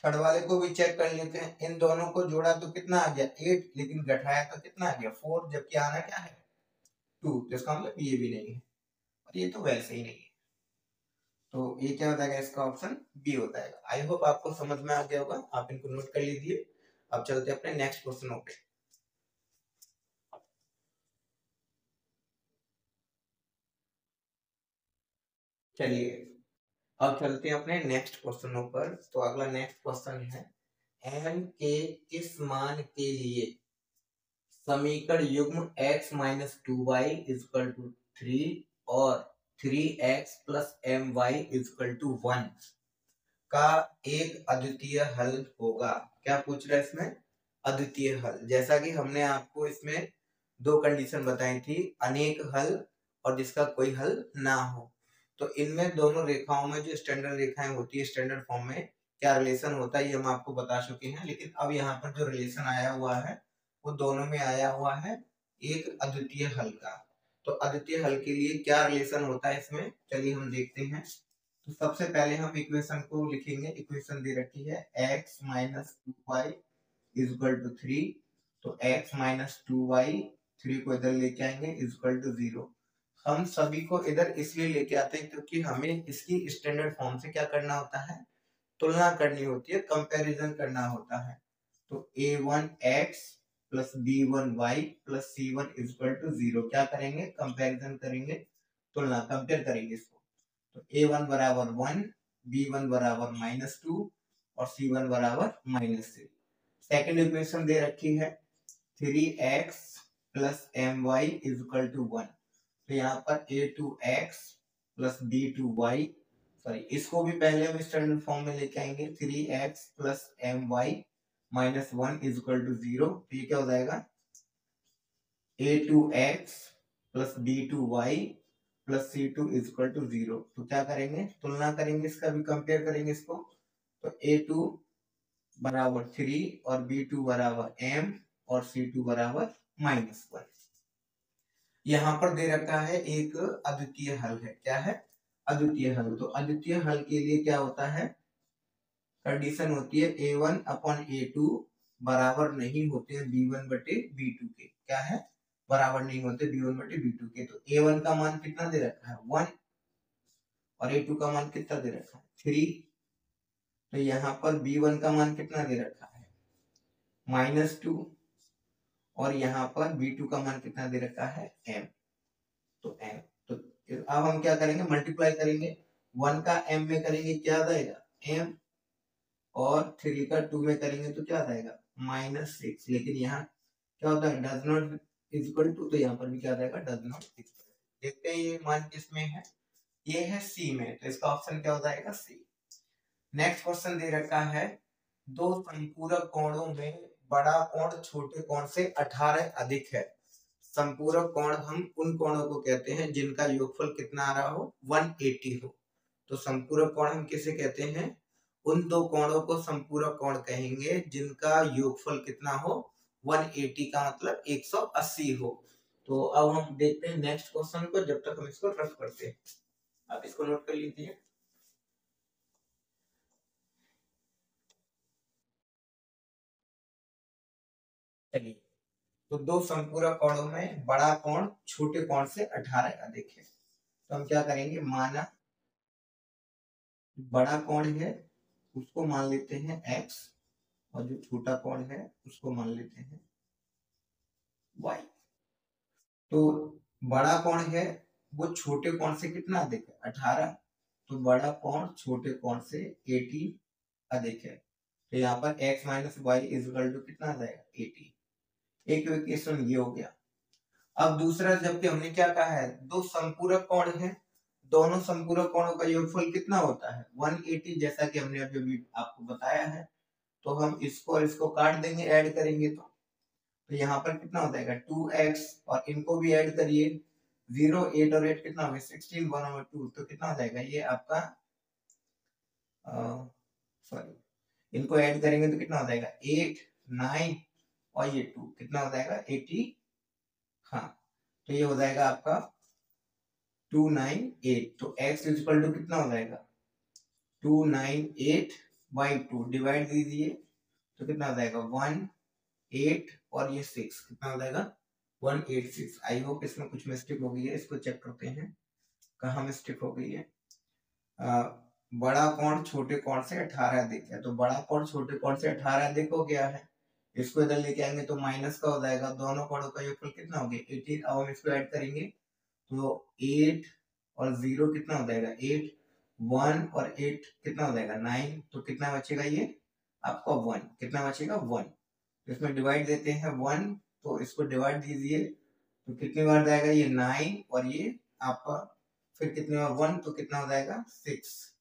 [SPEAKER 1] थर्ड वाले को भी चेक कर लेते हैं, इन दोनों को जोड़ा तो कितना आ गया 8, लेकिन घटाया तो कितना आ गया 4, जबकि आना क्या है 2, तो इसका मतलब ये भी नहीं है और ये तो वैसे ही नहीं है, तो ये क्या हो जाएगा इसका ऑप्शन बी होता है। आई होप आपको समझ में आ गया होगा, आप इनको नोट कर लीजिए। अब चलते हैं अपने नेक्स्ट क्वेश्चन पे। चलिए अब चलते हैं अपने नेक्स्ट क्वेश्चनों पर। तो अगला नेक्स्ट क्वेश्चन है n के किस मान के लिए समीकरण युग्म x minus 2y is equal to 3 और 3x plus my is equal to 1 का एक अद्वितीय हल होगा। क्या पूछ रहा है इसमें, अद्वितीय हल। जैसा कि हमने आपको इसमें दो कंडीशन बताई थी, अनेक हल और जिसका कोई हल ना हो। तो इनमें दोनों रेखाओं में जो स्टैंडर्ड रेखाएं होती है स्टैंडर्ड फॉर्म में क्या रिलेशन होता है ये हम आपको बता चुके हैं, लेकिन अब यहाँ पर जो रिलेशन आया हुआ है वो दोनों में आया हुआ है एक अद्वितीय हल का। तो अद्वितीय हल के लिए क्या रिलेशन होता है इसमें, चलिए हम देखते हैं। तो सबसे पहले हम इक्वेशन को लिखेंगे। इक्वेशन दे रखी है x minus 2y is equal to 3। तो x माइनस 2y 3 को इधर लेके आएंगे इज इक्वल टू 0। हम सभी को इधर इसलिए लेके आते हैं क्योंकि हमें इसकी स्टैंडर्ड फॉर्म से क्या करना होता है, तुलना करनी होती है, कंपैरिजन करना होता है। तो a1x plus b1y plus c1 is equal to 0 क्या करेंगे, कंपैरिजन करेंगे, तुलना, कंपेयर करेंगे इसको। तो a1 बराबर 1, b1 बराबर -2 और c1 बराबर -3। सेकेंड इक्वेशन दे रखी है 3x plus my is equal to 1। तो यहाँ पर a2x प्लस b2y, सॉरी इसको भी पहले हम स्टैंडर्ड फॉर्म में लेके आएंगे। 3x plus my minus 1 is equal to 0। तो ये क्या हो जाएगा, a2x plus b2y plus c2 is equal to 0। तो क्या करेंगे, तुलना करेंगे, इसका भी कंपेयर करेंगे इसको। तो a2 बराबर 3 और b2 बराबर m और c2 बराबर -1। यहाँ पर दे रखा है एक अद्वितीय हल है। क्या है, अद्वितीय हल। तो अद्वितीय हल के लिए क्या होता है, कंडीशन होती है a1 अपॉन a2 बराबर नहीं होते b1 बटे b2 के। क्या है, बराबर नहीं होते b1 बटे b2 के। तो a1 का मान कितना दे रखा है, 1, और a2 का मान कितना दे रखा है, 3। तो यहाँ पर b1 का मान कितना दे रखा है, -2, और यहाँ पर b2 का मान कितना दे रखा है, m। तो m, तो अब हम क्या करेंगे, मल्टीप्लाई करेंगे। 1 का m में करेंगे क्या आ जाएगा, m, और 3 का 2 में करेंगे तो क्या आ जाएगा, -6। लेकिन यहाँ क्या होता है, does not is equal to, तो यहाँ पर भी क्या आ जाएगा, डज नॉट इज। देखते हैं ये मान किसमें है, ये है सी में। तो इसका ऑप्शन क्या हो जाएगा, सी। नेक्स्ट क्वेश्चन दे रखा है, दो संपूरक कोणों में बड़ा कोण छोटे कोण से 18 अधिक है। संपूरक कोण हम उन कोणों को कहते हैं जिनका योगफल कितना आ रहा हो, 180 हो। तो संपूरक कोण हम किसे कहते हैं, उन दो कोणों को संपूरक कोण कहेंगे जिनका योगफल कितना हो, 180 का मतलब 180 हो। तो अब हम देखते हैं नेक्स्ट क्वेश्चन को, जब तक हम इसको रफ करते हैं। आप इसको नोट कर लीजिए। चलिए, तो दो संपूरक कोणों में बड़ा कोण छोटे कोण से 18 अधिक है। तो हम क्या करेंगे, माना बड़ा कोण है उसको मान लेते हैं x, और जो छोटा कोण है उसको मान लेते हैं y। तो बड़ा कोण है वो छोटे कोण से कितना अधिक है, 18। तो बड़ा कोण छोटे कोण से 80 अधिक है। तो यहाँ पर x minus y is equal to कितना आ जाएगा, 80। एक इक्वेशन ये हो गया। अब दूसरा, जबकि हमने क्या कहा है, दो संपूरक कोण है, दोनों संपूरक कोणों का योगफल कितना होता है, 180, जैसा कि हमने अभी आपको बताया है। तो हम इसको और इसको काट देंगे, ऐड करेंगे तो यहाँ पर कितना हो जाएगा, 2x, और इनको भी ऐड करिए, 0, 8 और 8 कितना हो गया, 16, 1/2। तो कितना हो जाएगा ये आपका, सॉरी, इनको ऐड करेंगे तो कितना हो जाएगा, 8, 9 और ये 2, कितना हो जाएगा, 80। हाँ, तो ये हो जाएगा आपका 298। तो x इज इक्वल टू कितना हो जाएगा, 298/2, डिवाइड दीजिए तो कितना हो जाएगा, 1, 8 और ये 6, कितना हो जाएगा, 186। आई होप इसमें कुछ मिस्टेक हो गई है, इसको चेक करते हैं कहाँ मिस्टेक हो गई है। बड़ा कोण छोटे कोण से 18 अधिक है। तो बड़ा कोण छोटे कोण से 18 अधिक हो गया है, इसको इधर लेके आएंगे तो माइनस का हो जाएगा, दोनों कोणों का योगफल कितना हो गया, 18। अब हम इसको ऐड करेंगे तो 8 और 0 कितना हो जाएगा, 8, 1 और 8 कितना हो जाएगा, 9। तो कितना बचेगा ये आपका 1, कितना बचेगा, 1। तो इसमें डिवाइड देते हैं 1, तो इसको डिवाइड दीजिए तो कितनी बार जाएगा, ये 9 और ये आपका फिर कितनी बार 1, तो कितना हो जाएगा, 6।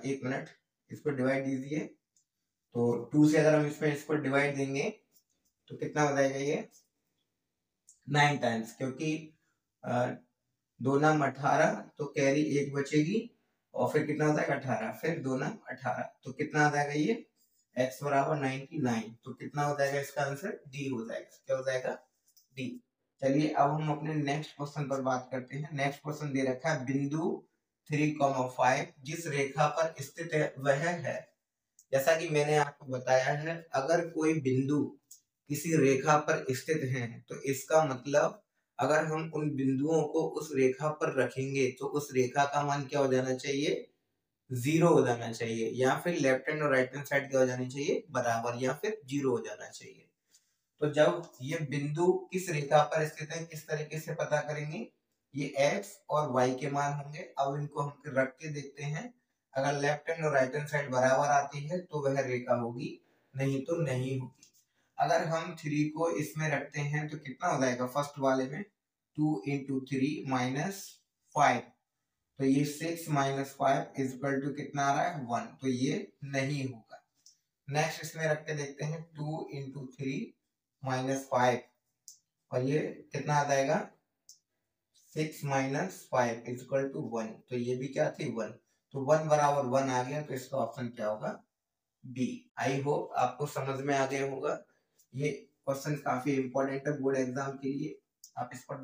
[SPEAKER 1] एक मिनट, इसको डिवाइड दीजिए तो 2 से अगर हम इसमें इसको डिवाइड देंगे तो कितना हो जाएगा, ये 9 टाइम्स, क्योंकि 2 नाम 18, तो कैरी 1 बचेगी और फिर कितना हो जाएगा, 18, फिर 2 नाम 18, तो कितना आ जाएगा, ये x बराबर 99। तो कितना हो जाएगा इसका आंसर, डी हो जाएगा। क्या हो जाएगा, डी। चलिए अब हम अपने नेक्स्ट क्वेश्चन पर बात करते हैं। नेक्स्ट क्वेश्चन दे रखा है, बिंदु 3,5 जिस रेखा पर स्थित है वह है, जैसा कि मैंने आपको बताया है, अगर कोई बिंदु किसी रेखा पर स्थित है तो इसका मतलब अगर हम उन बिंदुओं को उस रेखा पर रखेंगे तो उस रेखा का मान क्या हो जाना चाहिए, 0 हो जाना चाहिए, या फिर लेफ्ट हैंड और राइट हैंड साइड क्या हो जानी चाहिए, बराबर, या फिर 0 हो जाना चाहिए। तो जब ये बिंदु किस रेखा पर स्थित है किस तरीके से पता करेंगे, ये x और y के मान होंगे। अब इनको हम रख के देखते हैं, अगर लेफ्ट हैंड और राइट हैंड साइड बराबर आती है तो वह रेखा होगी, नहीं तो नहीं होगी। अगर हम 3 को इसमें रखते हैं तो कितना हो जाएगा, फर्स्ट वाले में 2 इंटू 3 माइनस 5, तो ये 6 माइनस 5 इजकल टू कितना आ रहा है, 1, तो ये नहीं होगा। नेक्स्ट इसमें रख के देखते हैं 2 इंटू 3 माइनस 5, और ये कितना आ जाएगा, 6 माइनस 5 इजकल टू 1, तो ये भी क्या थी, 1, तो 1 बराबर 1 आ गया, तो इसका ऑप्शन क्या होगा, बी। आई होप आपको समझ में आ गया होगा। ये क्वेश्चन काफी इंपॉर्टेंट है बोर्ड एग्जाम के लिए, आप इस पर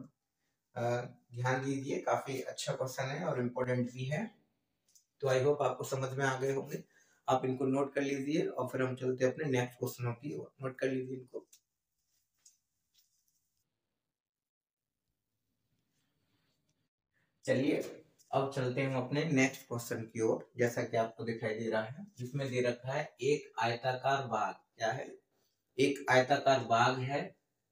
[SPEAKER 1] ध्यान दीजिए, काफी अच्छा क्वेश्चन है और इम्पोर्टेंट भी है। तो आई होप आपको समझ में आ गए होंगे, आप इनको नोट कर लीजिए और फिर हम चलते हैं अपने नेक्स्ट क्वेश्चनों की ओर। नोट कर लीजिए इनको। चलिए अब चलते हैं हम अपने नेक्स्ट क्वेश्चन की ओर। जैसा कि आपको दिखाई दे रहा है, जिसमें दे रखा है एक आयताकार बाग, क्या है, एक आयताकार बाग है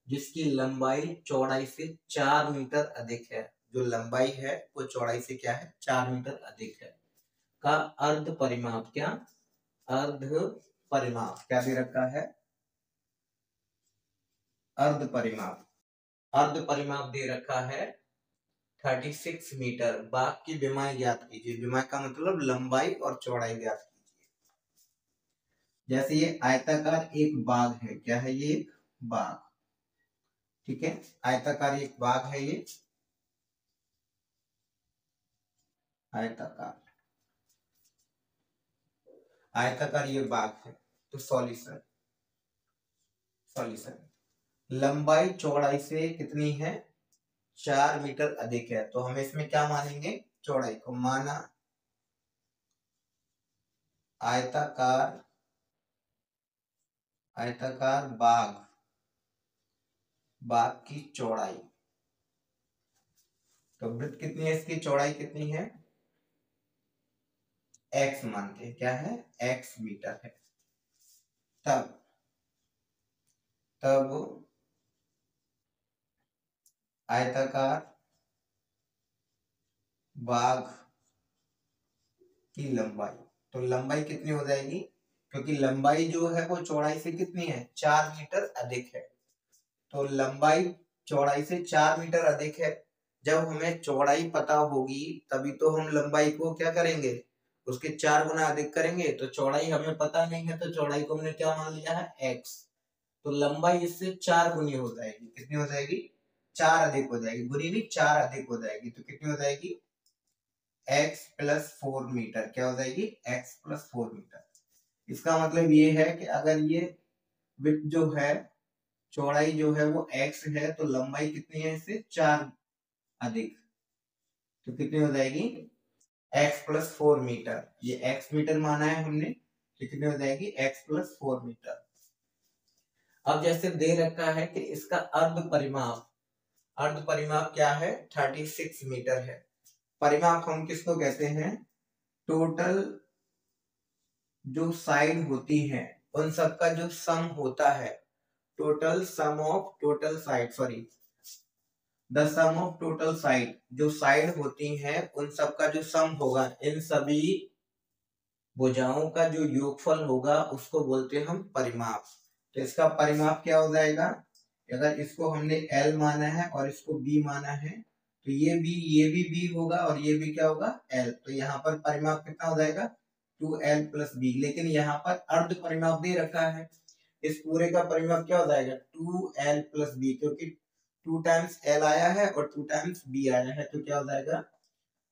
[SPEAKER 1] जिसकी लंबाई चौड़ाई से 4 मीटर अधिक है। जो लंबाई है वो चौड़ाई से क्या है, 4 मीटर अधिक है। का अर्ध परिमाप, क्या अर्ध परिमाप क्या दे रखा है, अर्ध परिमाप, अर्ध परिमाप दे रखा है 36 मीटर। बाग की विमाएं ज्ञात कीजिए। विमाएं का मतलब लंबाई और चौड़ाई ज्ञात कीजिए। जैसे ये आयताकार एक बाग है, क्या है, ये एक बाग, ठीक है, आयताकार एक बाग है, ये आयताकार, आयताकार ये बाग है। तो सॉल्यूशन, सॉल्यूशन लंबाई चौड़ाई से कितनी है, 4 मीटर अधिक है, तो हम इसमें क्या मानेंगे, चौड़ाई को। माना आयताकार, आयताकार बाग, बाग की चौड़ाई, तो वृत्त कितनी है, इसकी चौड़ाई कितनी है, x मानते हैं, क्या है, x मीटर है। तब तब आयताकार बाग की लंबाई, तो लंबाई कितनी हो जाएगी, क्योंकि लंबाई जो है वो चौड़ाई से कितनी है, 4 मीटर अधिक है, तो लंबाई चौड़ाई से 4 मीटर अधिक है। जब हमें चौड़ाई पता होगी तभी तो हम लंबाई को क्या करेंगे, उसके 4 गुना अधिक करेंगे। तो चौड़ाई हमें पता नहीं है तो चौड़ाई को हमने क्या मान लिया है, x, तो लंबाई इससे 4 गुनी हो जाएगी। कितनी हो जाएगी, 4 अधिक हो जाएगी, गुनी नहीं 4 अधिक हो जाएगी। तो कितनी हो जाएगी, x प्लस 4 मीटर, क्या हो जाएगी, x प्लस 4 मीटर। इसका मतलब ये है कि अगर ये विड्थ जो है, चौड़ाई जो है वो x है, तो लंबाई कितनी है, इससे 4 अधिक, तो कितनी हो जाएगी, x प्लस 4 मीटर। ये x मीटर माना है हमने, तो कितनी हो जाएगी, x प्लस 4 मीटर। अब जैसे दे रखा है कि इसका अर्ध परिमाप, अर्ध परिमाप क्या है, 36 मीटर है। परिमाप हम किसको कहते हैं, टोटल जो साइड होती है उन सबका जो सम होता है, total sum of total side, sorry the sum of total side, जो साइड होती है उन सबका जो सम होगा, इन सभी भुजाओं का जो योगफल होगा उसको बोलते हैं हम परिमाप। तो इसका परिमाप क्या हो जाएगा, अगर इसको हमने L माना है और इसको B माना है, तो ये भी B होगा और ये भी क्या होगा, L, तो यहाँ पर परिमाप कितना हो जाएगा, 2L प्लस B। लेकिन यहाँ पर अर्ध परिमाप दे रखा है, इस पूरे का परिमाप क्या हो जाएगा, 2L प्लस B, क्योंकि 2 टाइम्स L आया है और 2 टाइम्स B आया है, तो क्या हो जाएगा,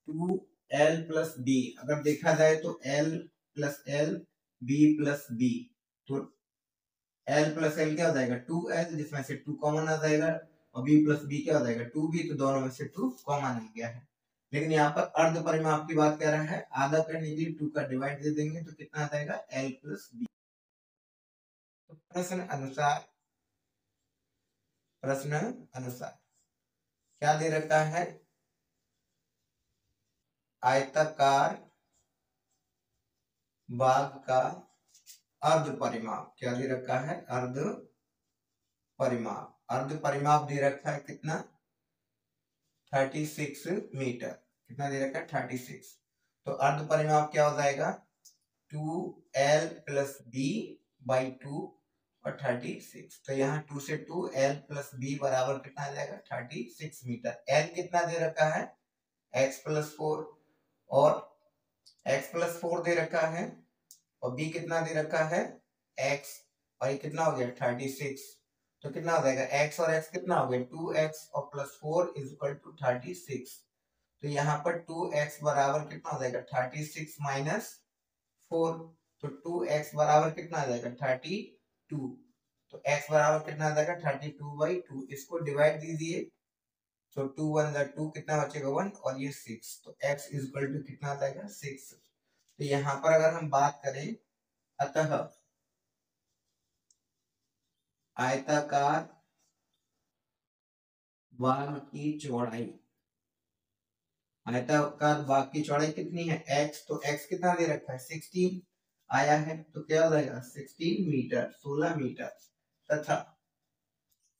[SPEAKER 1] 2L प्लस B। अगर देखा जाए तो L plus L, B plus B, तो L प्लस L क्या हो जाएगा, 2L, जिसमें से 2 कॉमन आ जाएगा, और B प्लस B क्या हो जाएगा, 2B, तो दोनों में से 2 कॉमन आ गया है। लेकिन यहाँ पर अर्ध परिमाप की बात कर रहा है, आधा करने के लिए 2 का डिवाइड दे देंगे तो कितना आ जाएगा L प्लस बी। तो प्रश्न अनुसार क्या दे रखा है, आयताकार बाग का अर्ध परिमाप, क्या दे रखा है, अर्ध परिमाप दे रखा है कितना, 36 मीटर, कितना दे रखा है 36। तो अर्ध परिमाप क्या हो जाएगा 2L प्लस बी बाई 2 और 36। तो यहाँ 2 से 2 L प्लस बी बराबर कितना आ जाएगा 36 मीटर। L कितना दे रखा है x प्लस 4 और x प्लस 4 दे रखा है और b कितना दे रखा है x, और ये कितना हो गया 36। तो कितना हो जाएगा x और x कितना हो गया 2x और प्लस 4 इज इक्वल टू 36। तो यहाँ पर 2x बराबर कितना हो जाएगा 36 माइनस 4। तो 2x बराबर कितना आ जाएगा 32। तो x बराबर कितना आ जाएगा 32/2। इसको डिवाइड दीजिए तो 2 1 जा 2, कितना बचेगा 1 और ये 6। तो x इज इक्वल टू कितना आ जाएगा 6। तो यहाँ पर अगर हम बात करें, अतः आयताकार बाग की चौड़ाई, आयताकार बाग की चौड़ाई कितनी है x, तो x कितना दे रखा है 16 आया है, तो क्या हो जाएगा 16 मीटर, 16 मीटर। तथा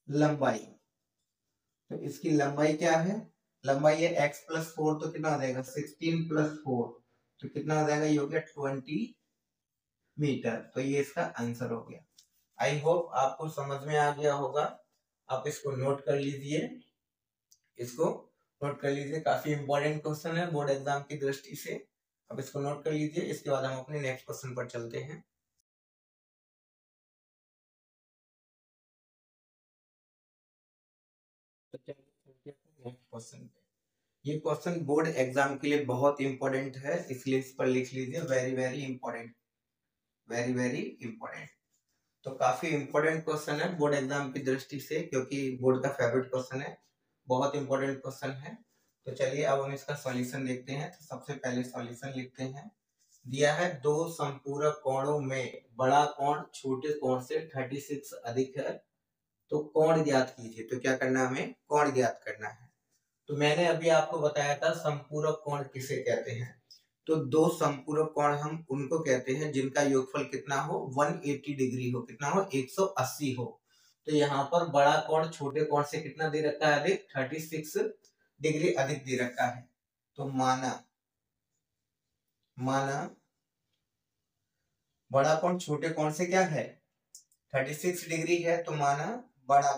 [SPEAKER 1] लंबाई, तो इसकी लंबाई क्या है, लंबाई है x प्लस 4, तो कितना हो जाएगा 16 प्लस 4, तो कितना हो जाएगा, ये हो गया 20 मीटर। तो ये इसका आंसर हो गया। आई होप आपको समझ में आ गया होगा। आप इसको नोट कर लीजिए, इसको नोट कर लीजिए, काफी इंपॉर्टेंट क्वेश्चन है बोर्ड एग्जाम की दृष्टि से। अब इसको नोट कर लीजिए, इसके बाद हम अपने नेक्स्ट क्वेश्चन पर चलते हैं। तो नेक्स्ट क्वेश्चन पे, ये क्वेश्चन बोर्ड एग्जाम के लिए बहुत इंपॉर्टेंट है, इसलिए इस पर लिख लीजिए very very important, very very important. तो काफी इंपॉर्टेंट क्वेश्चन है बोर्ड एग्जाम की दृष्टि से, क्योंकि बोर्ड का फेवरेट क्वेश्चन है, बहुत इंपॉर्टेंट क्वेश्चन है। तो चलिए अब हम इसका सॉल्यूशन देखते हैं। तो सबसे पहले सॉल्यूशन लिखते हैं। दिया है दो संपूरक कोणों में बड़ा कोण छोटे कोण से 36 अधिक है, तो कोण ज्ञात कीजिए। तो क्या करना है, हमें कोण ज्ञात करना है। तो मैंने अभी आपको बताया था संपूरक कोण किसे कहते हैं। तो दो संपूरक कोण हम उनको कहते हैं जिनका योगफल कितना हो 180 डिग्री हो, कितना हो 180 हो। तो यहाँ पर बड़ा कोण छोटे कोण से कितना दे रखा है अधिक, 36 डिग्री अधिक दे रखा है। तो माना बड़ा कोण छोटे कोण से क्या है 36 डिग्री है, तो माना बड़ा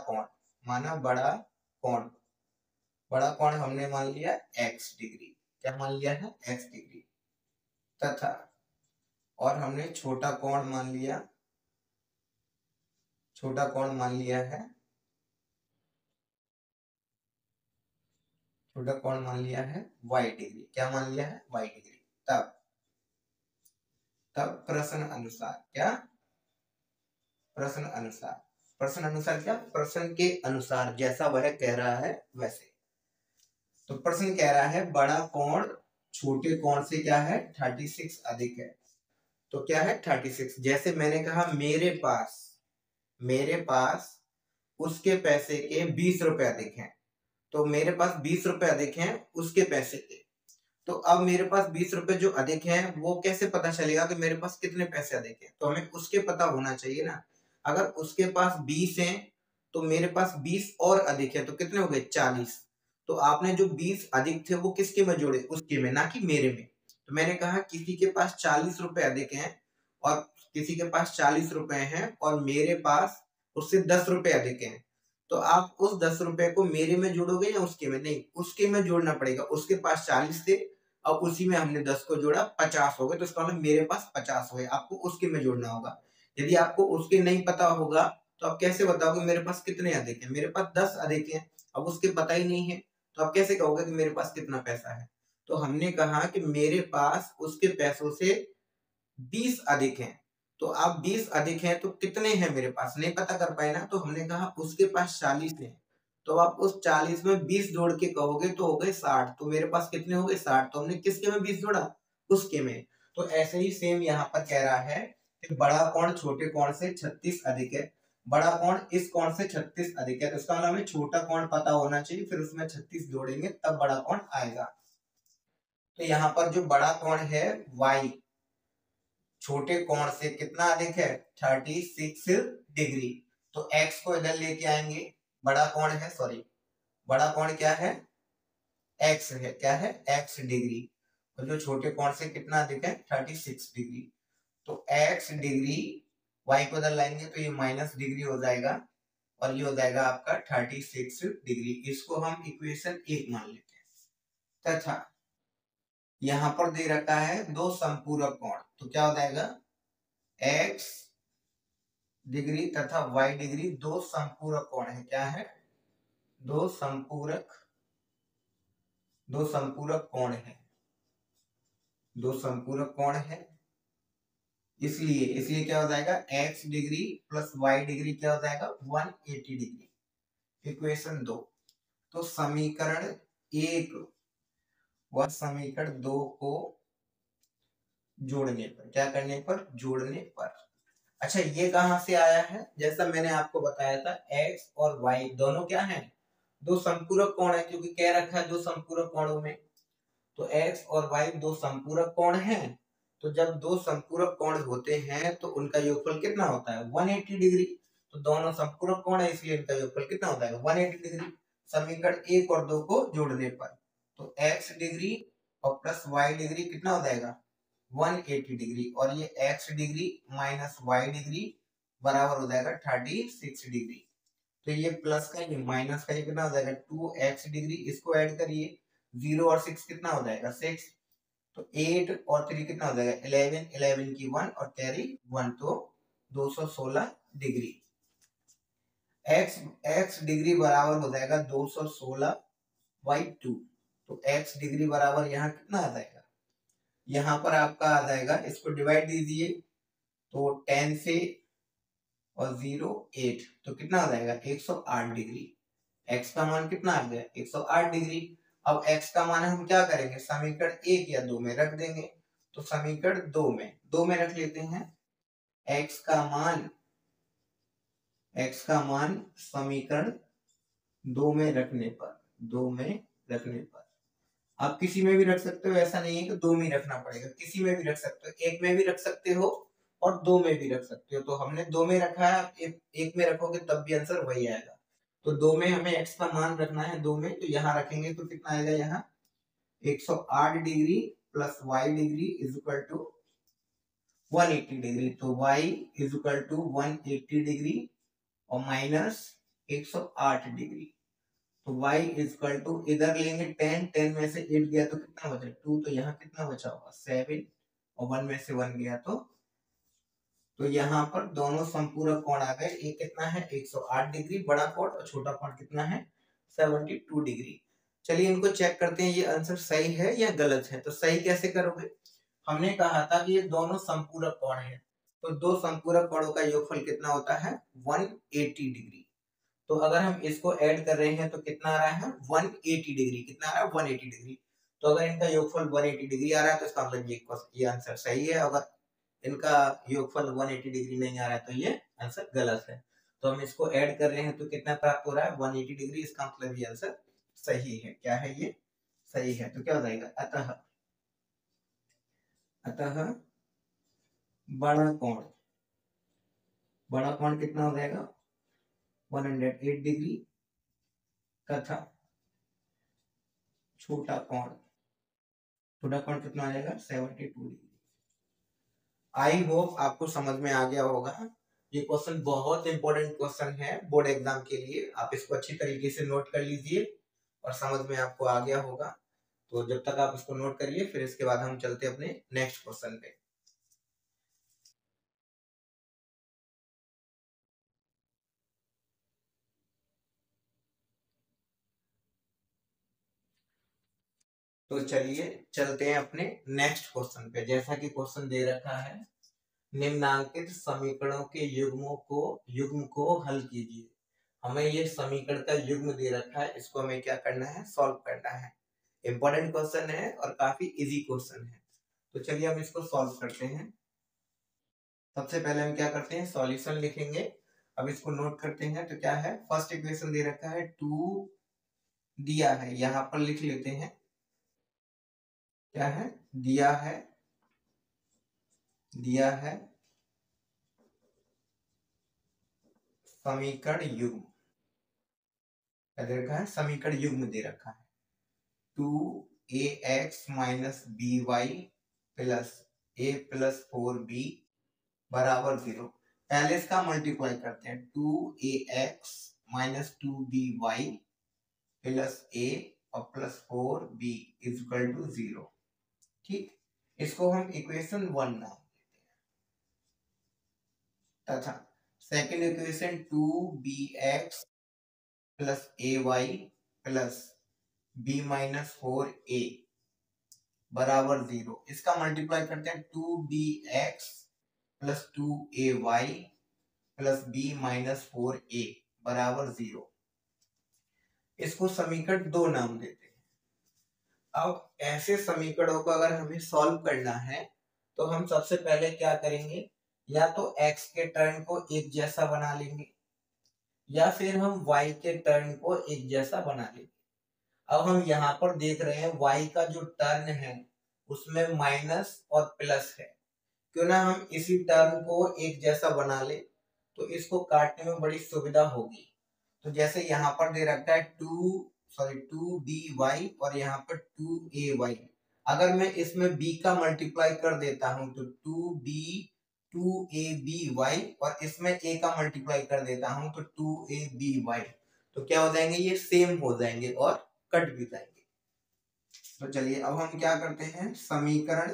[SPEAKER 1] कोण हमने मान लिया x डिग्री, क्या मान लिया है x डिग्री। तथा और हमने छोटा कोण मान लिया है y डिग्री, क्या मान लिया है y डिग्री। तब प्रश्न अनुसार क्या, प्रश्न के अनुसार जैसा वह कह रहा है वैसे। तो प्रश्न कह रहा है बड़ा कोण छोटे कोण से क्या है 36 अधिक है। तो क्या है 36, जैसे मैंने कहा मेरे पास उसके पैसे के 20 रुपए अधिक हैं, तो मेरे पास 20 रुपए अधिक हैं उसके पैसे के। तो अब मेरे पास 20 रुपए जो अधिक हैं वो कैसे पता चलेगा कि मेरे पास कितने पैसे अधिक हैं, तो हमें उसके पता होना चाहिए ना। अगर उसके पास 20 हैं तो मेरे पास 20 और अधिक है, तो कितने हो गए 40। तो आपने जो 20 अधिक थे वो किसके में जोड़े, उसके में, ना कि मेरे में। तो मैंने कहा किसी के पास 40 रुपए अधिक हैं और किसी के पास 40 रुपए हैं और मेरे पास उससे 10 रुपए अधिक हैं, तो आप उस 10 रुपए को मेरे में जोड़ोगे या उसके में, नहीं उसके में जोड़ना पड़ेगा। उसके पास 40 थे, अब उसी में हमने 10 को जोड़ा 50 हो गए, तो इसका मतलब मेरे पास 50 हो गए, आपको उसके में जोड़ना होगा। यदि आपको उसके नहीं पता होगा तो आप कैसे बताओगे मेरे पास कितने अधिक है, मेरे पास 10 अधिक है, अब उसके पता ही नहीं है तो आप कैसे कहोगे कि मेरे पास कितना पैसा है। तो हमने कहा कि मेरे पास उसके पैसों से 20 अधिक हैं, तो आप 20 अधिक हैं तो कितने हैं मेरे पास नहीं पता कर पाए ना, तो हमने कहा उसके पास 40 है तो आप उस 40 में 20 जोड़ के कहोगे तो हो गए 60। तो मेरे पास कितने हो गए 60। तो हमने किसके में 20 जोड़ा, उसके में। तो ऐसे ही सेम यहाँ पर कह रहा है कि बड़ा कोण छोटे कोण से 36 अधिक है, बड़ा कोण इस कोण से 36 अधिक है। तो इसका मतलब हमें छोटा कोण पता होना चाहिए, फिर उसमें 36 जोड़ेंगे तब बड़ा कोण आएगा। तो यहाँ पर जो बड़ा कोण है y छोटे कोण से कितना अधिक है 36 डिग्री। तो x को इधर लेके आएंगे, बड़ा कोण है, सॉरी बड़ा कोण क्या है x है, क्या है x डिग्री, और जो छोटे कोण से कितना अधिक है 36 डिग्री। तो x डिग्री y को इधर लाएंगे तो ये माइनस डिग्री हो जाएगा और ये हो जाएगा आपका 36 डिग्री। इसको हम इक्वेशन 1 मान लेते हैं। तथा यहां पर दे रखा है दो संपूरक कोण, तो क्या हो जाएगा x डिग्री तथा y डिग्री दो संपूरक कोण है। क्या है, दो संपूरक कोण है, दो संपूरक कोण है। इसलिए क्या हो जाएगा x degree plus y degree क्या हो जाएगा 180 डिग्री। इक्वेशन 2। तो समीकरण 1 व समीकरण 2 को जोड़ने पर, क्या करने पर, जोड़ने पर। अच्छा ये कहां से आया है, जैसा मैंने आपको बताया था x और y दोनों क्या हैं, दो संपूरक कोण है, क्योंकि कह रखा है दो संपूरक कोणों में। तो x और y दो संपूरक कोण हैं। तो जब दो संपूरक कोण होते हैं तो उनका योगफल कितना होता है 180 डिग्री। तो दोनों संपूरक कोण है इसलिए इनका योगफल कितना होता है 180 डिग्री। समीकरण 1 और 2 को जोड़ने पर तो x डिग्री और प्लस y डिग्री कितना हो जाएगा 180 डिग्री, और ये x degree minus y degree बराबर हो जाएगा 36 डिग्री। तो ये प्लस का ये माइनस का ये कितना हो जाएगा 2x डिग्री, इसको ऐड करिए 0 और 6 कितना हो जाएगा 6। तो 8 और 3 कितना हो जाएगा 11, 11 की 1 और कैरी 1, तो 216 डिग्री। x डिग्री बराबर हो जाएगा 216/2। तो x डिग्री बराबर यहाँ कितना आ जाएगा, यहाँ पर आपका आ जाएगा, इसको डिवाइड दीजिए तो 10 से और 0 8, तो कितना आ जाएगा 108 डिग्री। x का मान कितना आ गया 108 डिग्री। अब x का मान हम क्या करेंगे समीकरण 1 या 2 में रख देंगे। तो समीकरण 2 में रख लेते हैं। x का मान समीकरण 2 में रखने पर आप किसी में भी रख सकते हो, ऐसा नहीं है कि 2 में रखना पड़ेगा, किसी में भी रख सकते हो, 1 में भी रख सकते हो और 2 में भी रख सकते हो। तो हमने 2 में रखा है, 1 में रखोगे तब भी आंसर वही आएगा। तो 2 में हमें x का मान रखना है 2 में, तो यहाँ रखेंगे तो कितना आएगा यहाँ 108 degree plus y degree is equal to 180 degree. तो y is equal to 180 degree और माइनस 108 डिग्री। तो y इज इक्वल टू इधर लेंगे 10 में से 8 गया तो कितना बचा 2, तो यहाँ कितना बचा होगा 7 और 1 में से 1 गया तो यहाँ पर दोनों संपूरक कोण आ गए। एक कितना है 108 डिग्री बड़ा कोण और छोटा कोण कितना है 72 डिग्री। चलिए इनको चेक करते हैं ये आंसर सही है या गलत है। तो सही कैसे करोगे, हमने कहा था कि ये दोनों संपूरक कोण है, तो दो संपूरक कोणों का योगफल कितना होता है 180 डिग्री। तो अगर हम इसको ऐड कर रहे हैं तो कितना आ रहा है 180 डिग्री, कितना आ रहा है 180 डिग्री। तो अगर इनका योगफल 180 डिग्री आ रहा है तो इसका मतलब ये आंसर सही है। अगर इनका योगफल 180 डिग्री नहीं आ रहा है तो ये आंसर गलत है। तो हम इसको ऐड कर रहे हैं तो कितना प्राप्त हो रहा है 180 डिग्री, इसका मतलब ये आंसर सही है। क्या है ये सही है। तो क्या हो जाएगा अतः बड़ा कोण कितना हो जाएगा 108 डिग्री तथा छोटा कोण कितना आ जाएगा 72 डिग्री। आई होप आपको समझ में आ गया होगा। ये क्वेश्चन बहुत इंपॉर्टेंट क्वेश्चन है बोर्ड एग्जाम के लिए, आप इसको अच्छी तरीके से नोट कर लीजिए और समझ में आपको आ गया होगा। तो जब तक आप इसको नोट करिए, फिर इसके बाद हम चलते अपने नेक्स्ट क्वेश्चन पे। तो चलिए चलते हैं अपने नेक्स्ट क्वेश्चन पे। जैसा कि क्वेश्चन दे रखा है निम्नांकित समीकरणों के युग्म को हल कीजिए। हमें ये समीकरण का युग्म दे रखा है, इसको हमें क्या करना है, सॉल्व करना है। इंपॉर्टेंट क्वेश्चन है और काफी इजी क्वेश्चन है। तो चलिए हम इसको सॉल्व करते हैं। सबसे पहले हम क्या करते हैं, सॉल्यूशन लिखेंगे। अब इसको नोट करते हैं। तो क्या है, फर्स्ट इक्वेशन दे रखा है 2 दिया है, यहाँ पर लिख लेते हैं। क्या है, दिया है समीकरण युग्म, दे रखा है समीकरण युग्म दे रखा है 2ax minus b y plus a plus 4b बराबर 0। पहले इसका मल्टीप्लाई करते हैं, 2ax minus 2by plus a और plus 4b is equal to 0। ठीक, इसको हम इक्वेशन 1 नाम देते हैं। तथा second equation 2bx plus ay plus b minus 4a बराबर 0। इसका मल्टीप्लाई करते हैं, 2bx plus 2ay plus b minus 4a बराबर 0। इसको समीकरण 2 नाम देते हैं। अब ऐसे समीकरणों को अगर हमें सॉल्व करना है तो हम सबसे पहले क्या करेंगे, या तो x के टर्म को एक जैसा बना लेंगे या फिर हम y के टर्म को एक जैसा बना लेंगे। अब हम यहाँ पर देख रहे हैं y का जो टर्म है उसमें माइनस और प्लस है। क्यों ना हम इसी टर्म को एक जैसा बना ले, तो इसको काटने में बड़ी सुविधा होगी। तो जैसे यहाँ पर दे रखा है 2by और यहाँ पर 2ay। अगर मैं इसमें b का मल्टीप्लाई कर देता हूँ तो 2aby और इसमें a का मल्टीप्लाई कर देता हूँ तो 2aby, तो क्या हो जाएंगे, ये सेम हो जाएंगे और कट भी जाएंगे। तो चलिए अब हम क्या करते हैं, समीकरण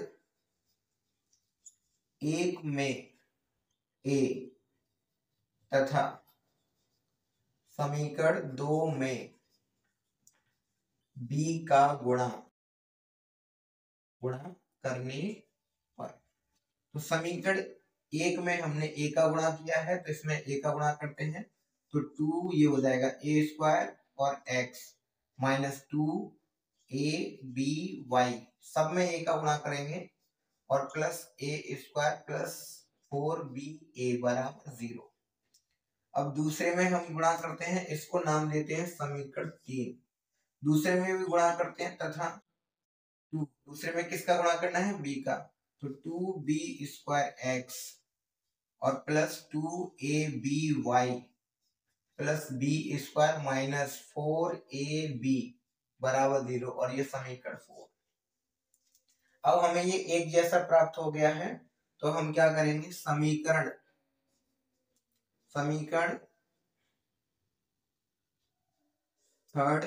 [SPEAKER 1] 1 में a तथा समीकरण 2 में b का गुणा करने पर, तो समीकरण 1 में हमने a का गुणा किया है तो इसमें a का गुणा करते हैं। तो 2 ये हो जाएगा a स्क्वायर और x माइनस 2aby, सब में a का गुणा करेंगे और plus a square plus 4ba बराबर 0। अब दूसरे में हम गुणा करते हैं, इसको नाम देते हैं समीकरण 3। दूसरे में भी गुणा करते हैं तथा दूसरे में किसका गुणा करना है, b का। तो 2b स्क्वायर x और plus 2aby plus b square minus 4ab बराबर 0 और ये समीकरण 4। अब हमें ये एक जैसा प्राप्त हो गया है तो हम क्या करेंगे, समीकरण थर्ड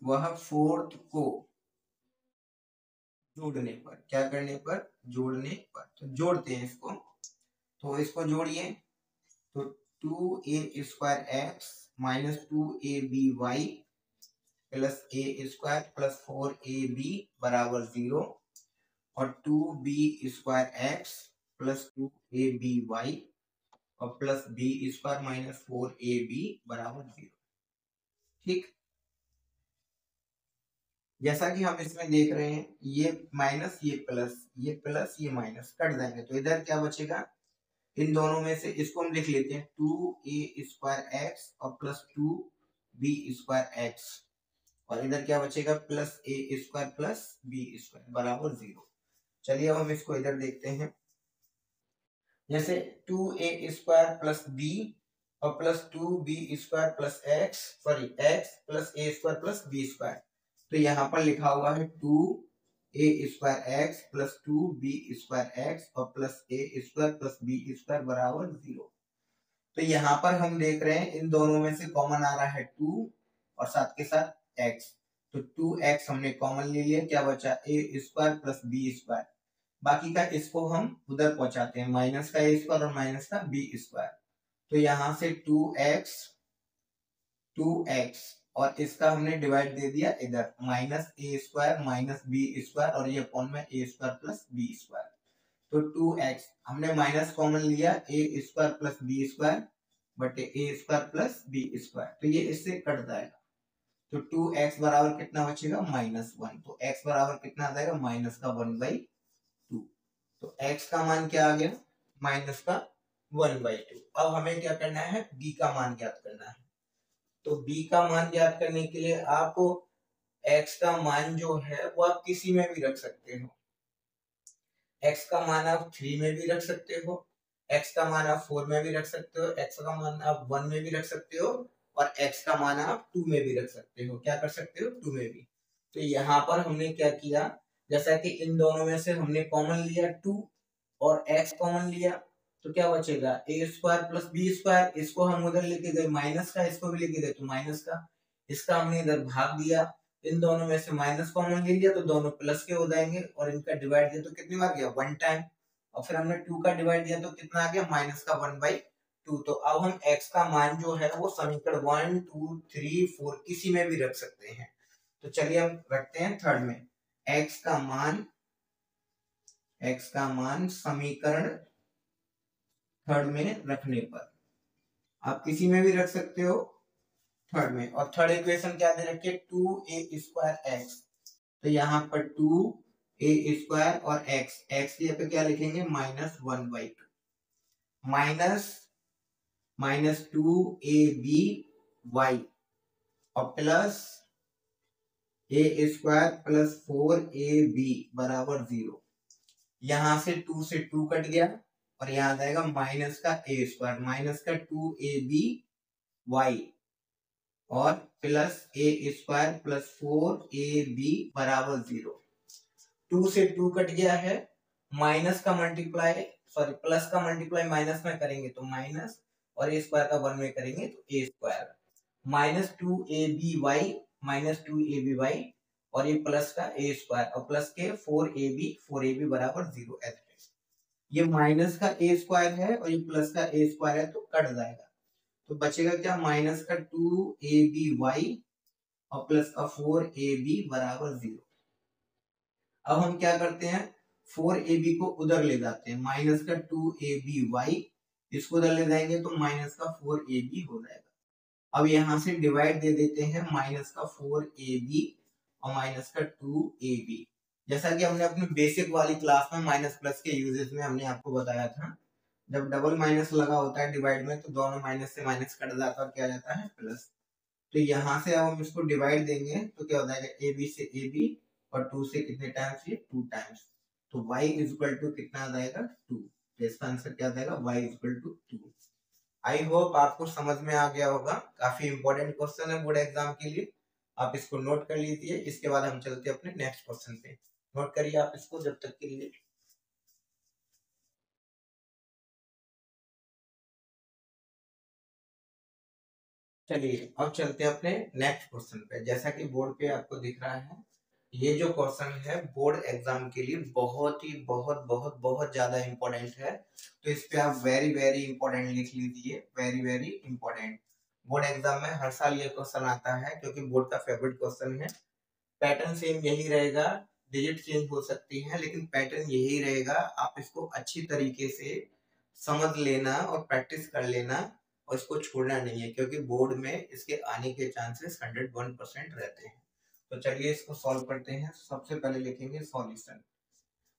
[SPEAKER 1] वह फोर्थ को जोड़ने पर, क्या करने पर, जोड़ने पर। तो जोड़ते हैं इसको, तो इसको जोड़िए। तो 2a square x minus 2aby plus a square plus 4ab बराबर 0 और 2b square x plus 2aby और plus b square minus 4ab बराबर 0। ठीक, जैसा कि हम इसमें देख रहे हैं, ये माइनस ये प्लस ये माइनस कट जाएंगे तो इधर क्या बचेगा, इन दोनों में से इसको हम लिख लेते हैं 2a स्क्वायर एक्स और प्लस 2b स्क्वायर एक्स और इधर क्या बचेगा, plus a square plus b square बराबर 0। चलिए अब हम इसको इधर देखते हैं। जैसे 2a स्क्वायर प्लस b और plus 2b square plus x plus a square plus b square, तो यहाँ पर लिखा हुआ है 2a square x plus 2b square x और plus a square plus b square बराबर 0। तो यहाँ पर हम देख रहे हैं इन दोनों में से कॉमन आ रहा है 2 और साथ के साथ x, तो 2x हमने कॉमन ले लिया, क्या बचा a square plus b square. बाकी का इसको हम उधर पहुंचाते हैं, माइनस का a स्क्वायर और माइनस का b स्क्वायर। तो यहाँ से 2x और इसका हमने डिवाइड दे दिया इधर, minus a square minus b square और ये अपॉन में a square plus b square. तो 2x हमने माइनस कॉमन लिया, a square plus b square बटे ए स्क्वायर प्लस बी स्क्वायर, तो ये इससे कट जाएगा, तो 2x बराबर कितना बचेगा -1, तो x बराबर कितना आ जाएगा -1/2, तो x का मान क्या आ गया -1/2। अब हमें क्या करना है, b का मान ज्ञात करना है, तो b का मान ज्ञात करने के लिए आप x का मान जो है वो आप किसी में भी रख सकते हो, x का मान आप 3 में भी रख सकते हो, x का मान आप 4 में भी रख सकते हो, x का मान आप 1 में भी रख सकते हो, और x का मान आप 2 में भी रख सकते हो। क्या कर सकते हो, 2 में भी। तो यहाँ पर हमने क्या किया, जैसा कि इन दोनों में से हमने कॉमन लिया 2 और x कॉमन लिया, तो क्या बचेगा a square plus b square, इसको हम उधर लेके गए माइनस का, इसको भी लेके गए तो माइनस का, इसका हमने इधर भाग दिया, इन दोनों में से माइनस कॉमन ले लिया तो दोनों प्लस के हो जाएंगे, और इनका डिवाइड दिया तो कितनी बार गया 1 टाइम, और फिर हमने 2 का डिवाइड दिया तो कितना आ गया -1/2। तो अब हम x का मान जो है वो समीकरण 1 2 3 4 किसी में भी रख सकते हैं। तो चलिए हम रखते हैं थर्ड में, x का मान समीकरण थर्ड में रखने पर, आप किसी में भी रख सकते हो थर्ड में, और थर्ड इक्वेशन क्या दे रखी है 2a²x, तो यहाँ पर 2a² और x की जगह क्या लिखेंगे -1/2 -2aby और प्लस a² प्लस 4ab बराबर 0, यहां से 2 से 2 कट गया और यहाँ आ जाएगा माइनस का a² माइनस का 2aby और प्लस a² प्लस 4ab बराबर 0। 2 से 2 कट गया है, माइनस का मल्टीप्लाई सॉरी प्लस का मल्टीप्लाई माइनस में करेंगे तो माइनस, और a स्क्वायर का 1 में करेंगे तो a² -2aby और ये प्लस का a² और प्लस के 4ab बराबर 0। ये माइनस का a² है और ये प्लस का a² है तो कट जाएगा, तो बचेगा क्या माइनस का 2aby और प्लस का 4ab बराबर 0। अब हम क्या करते हैं 4ab को उधर ले जाते हैं, माइनस का 2aby इसको उधर ले जाएंगे तो माइनस का 4ab हो जाएगा। अब यहाँ से डिवाइड दे देते हैं माइनस का 4ab और माइनस का 2ab, जैसा कि हमने अपनी बेसिक वाली क्लास में माइनस प्लस के यूजेस में हमने आपको बताया था, जब डबल माइनस लगा होता है डिवाइड में तो दोनों माइनस से माइनस कट जाता है और क्या जाता है प्लस। तो यहाँ से अब हम इसको डिवाइड देंगे तो क्या हो जाएगा ab से ab और 2 से कितने टाइम्स, ये 2 टाइम्स, तो y इज इक्वल टू कितना आ जाएगा 2, तो इसका आंसर क्या आ जाएगा y is equal to 2। I hope आपको समझ में आ गया होगा, काफी इंपॉर्टेंट क्वेश्चन है बोर्ड एग्जाम के लिए, आप इसको नोट कर लीजिए। इसके बाद हम चलते हैं अपने नेक्स्ट क्वेश्चन पे, नोट करिए आप इसको जब तक के लिए। चलिए अब चलते हैं अपने नेक्स्ट क्वेश्चन पे। जैसा कि बोर्ड पे आपको दिख रहा है, ये जो क्वेश्चन है बोर्ड एग्जाम के लिए बहुत ही बहुत ज्यादा इंपॉर्टेंट है, तो इस पे आप वेरी वेरी इंपॉर्टेंट लिख लीजिए, very very important. Board exam में हर साल ये क्वेश्चन आता है क्योंकि बोर्ड का फेवरेट क्वेश्चन है। पैटर्न सेम यही रहेगा, डिजिट चेंज हो सकती है लेकिन पैटर्न यही रहेगा। आप इसको अच्छी तरीके से समझ लेना और प्रैक्टिस कर लेना और इसको छोड़ना नहीं है, क्योंकि बोर्ड में इसके आने के चांसेस 101% रहते हैं। तो चलिए इसको सॉल्व करते हैं। सबसे पहले लिखेंगे सॉल्यूशन।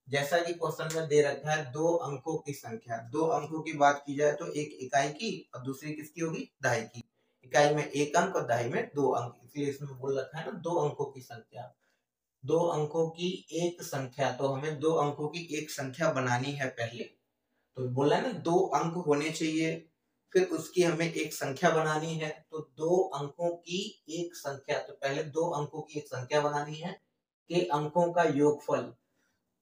[SPEAKER 1] जैसा कि क्वेश्चन में दे रखा है 2 अंकों की संख्या, 2 अंकों की बात की जाए तो एक इकाई की और दूसरी किसकी होगी, दहाई की। इकाई में 1 अंक और दहाई में 2 अंक, इसलिए इसमें बोल रखा है ना 2 अंकों की संख्या। 2 अंकों की एक संख्या, तो हमें 2 अंकों की एक संख्या बनानी है पहले, तो बोला है ना 2 अंक होने चाहिए, फिर उसकी हमें एक संख्या बनानी है। तो 2 अंकों की एक संख्या, तो पहले 2 अंकों की एक संख्या बनानी है कि अंकों का योगफल,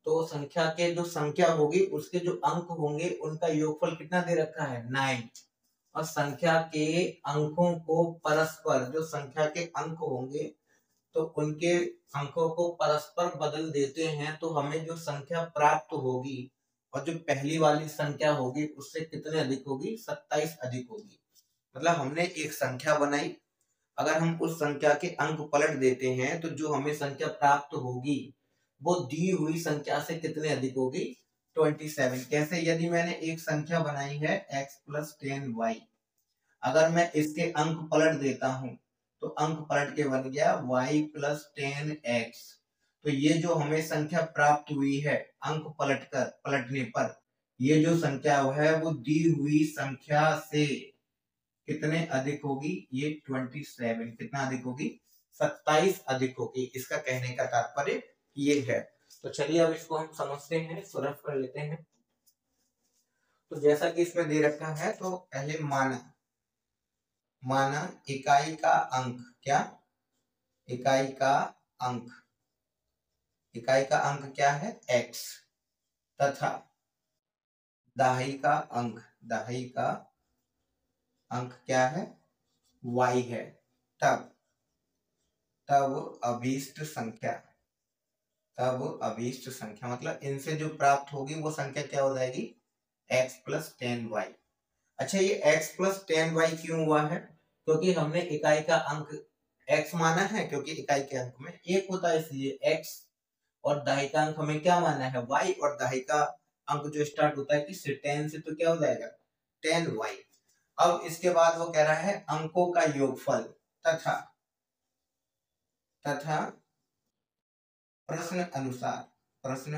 [SPEAKER 1] तो संख्या के जो संख्या होगी उसके जो अंक होंगे उनका योगफल कितना दे रखा है 9, और संख्या के अंकों को परस्पर, जो संख्या के अंक होंगे तो उनके अंकों को परस्पर बदल देते हैं तो हमें जो संख्या प्राप्त होगी और जो पहली वाली संख्या होगी उससे कितने अधिक होगी, 27 अधिक होगी। मतलब हमने एक संख्या बनाई, अगर हम उस संख्या के अंक पलट देते हैं तो जो हमें संख्या प्राप्त होगी वो दी हुई संख्या से कितने अधिक होगी, 27। कैसे, यदि मैंने एक संख्या बनाई है x + 10y, अगर मैं इसके अंक पलट देता हूं तो अंक पलट के बन गया y प्लस 10x। तो ये जो हमें संख्या प्राप्त हुई है अंक पलटने पर, ये जो संख्या है वो दी हुई संख्या से कितने अधिक होगी, ये 27 कितना अधिक होगी, 27 अधिक होगी। इसका कहने का तात्पर्य ये है। तो चलिए अब इसको हम समझते हैं, सरल कर लेते हैं। तो जैसा कि इसमें दे रखा है, तो पहले माना इकाई का अंक, क्या, इकाई का अंक, इकाई का अंक क्या है x, तथा दहाई का अंक, दहाई का अंक क्या है y है। तब अभीष्ट संख्या, तब अभीष्ट संख्या मतलब इनसे जो प्राप्त होगी वो संख्या क्या हो जाएगी, x प्लस 10y। अच्छा, ये x प्लस 10y क्यों हुआ है, क्योंकि हमने इकाई का अंक x माना है, क्योंकि इकाई के अंक में एक होता है इसलिए x, और दहाई का अंक हमें क्या माना है y, और दहाई का अंक जो स्टार्ट होता है किससे, 10 से, तो क्या हो जाएगा 10y। अब इसके बाद वो कह रहा है अंकों का योगफल तथा प्रश्न अनुसार, प्रश्न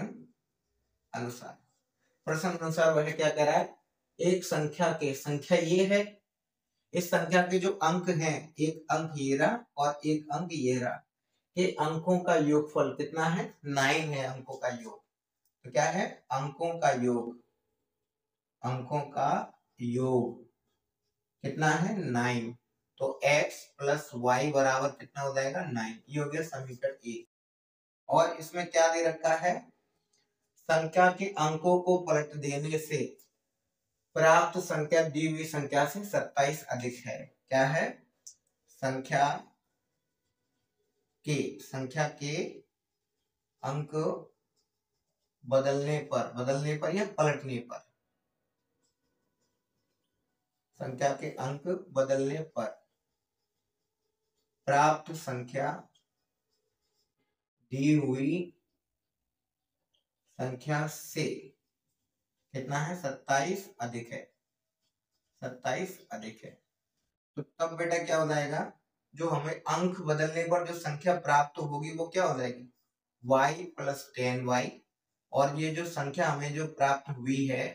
[SPEAKER 1] अनुसार वह क्या कह रहा है, एक संख्या के, संख्या ये है, इस संख्या के जो अंक हैं, एक अंक ये रहा और एक अंक ये रहा, के अंकों का योगफल कितना है, 9 है अंकों का योग। तो क्या है, अंकों का योग, अंकों का योग कितना है 9। तो x प्लस वाई बराबर कितना हो जाएगा 9। ये हो गया समीकरण 1। और इसमें क्या दे रखा है, संख्या के अंकों को पलट देने से प्राप्त संख्या दी हुई संख्या से 27 अधिक है। क्या है, संख्या के अंक बदलने पर या पलटने पर, संख्या के अंक बदलने पर प्राप्त संख्या दी हुई संख्या से कितना है, 27 अधिक है, 27 अधिक है। तो तब बेटा क्या हो जाएगा, जो हमें अंक बदलने पर जो संख्या प्राप्त होगी वो क्या हो जाएगी, y प्लस 10y। और ये जो संख्या हमें जो प्राप्त हुई है,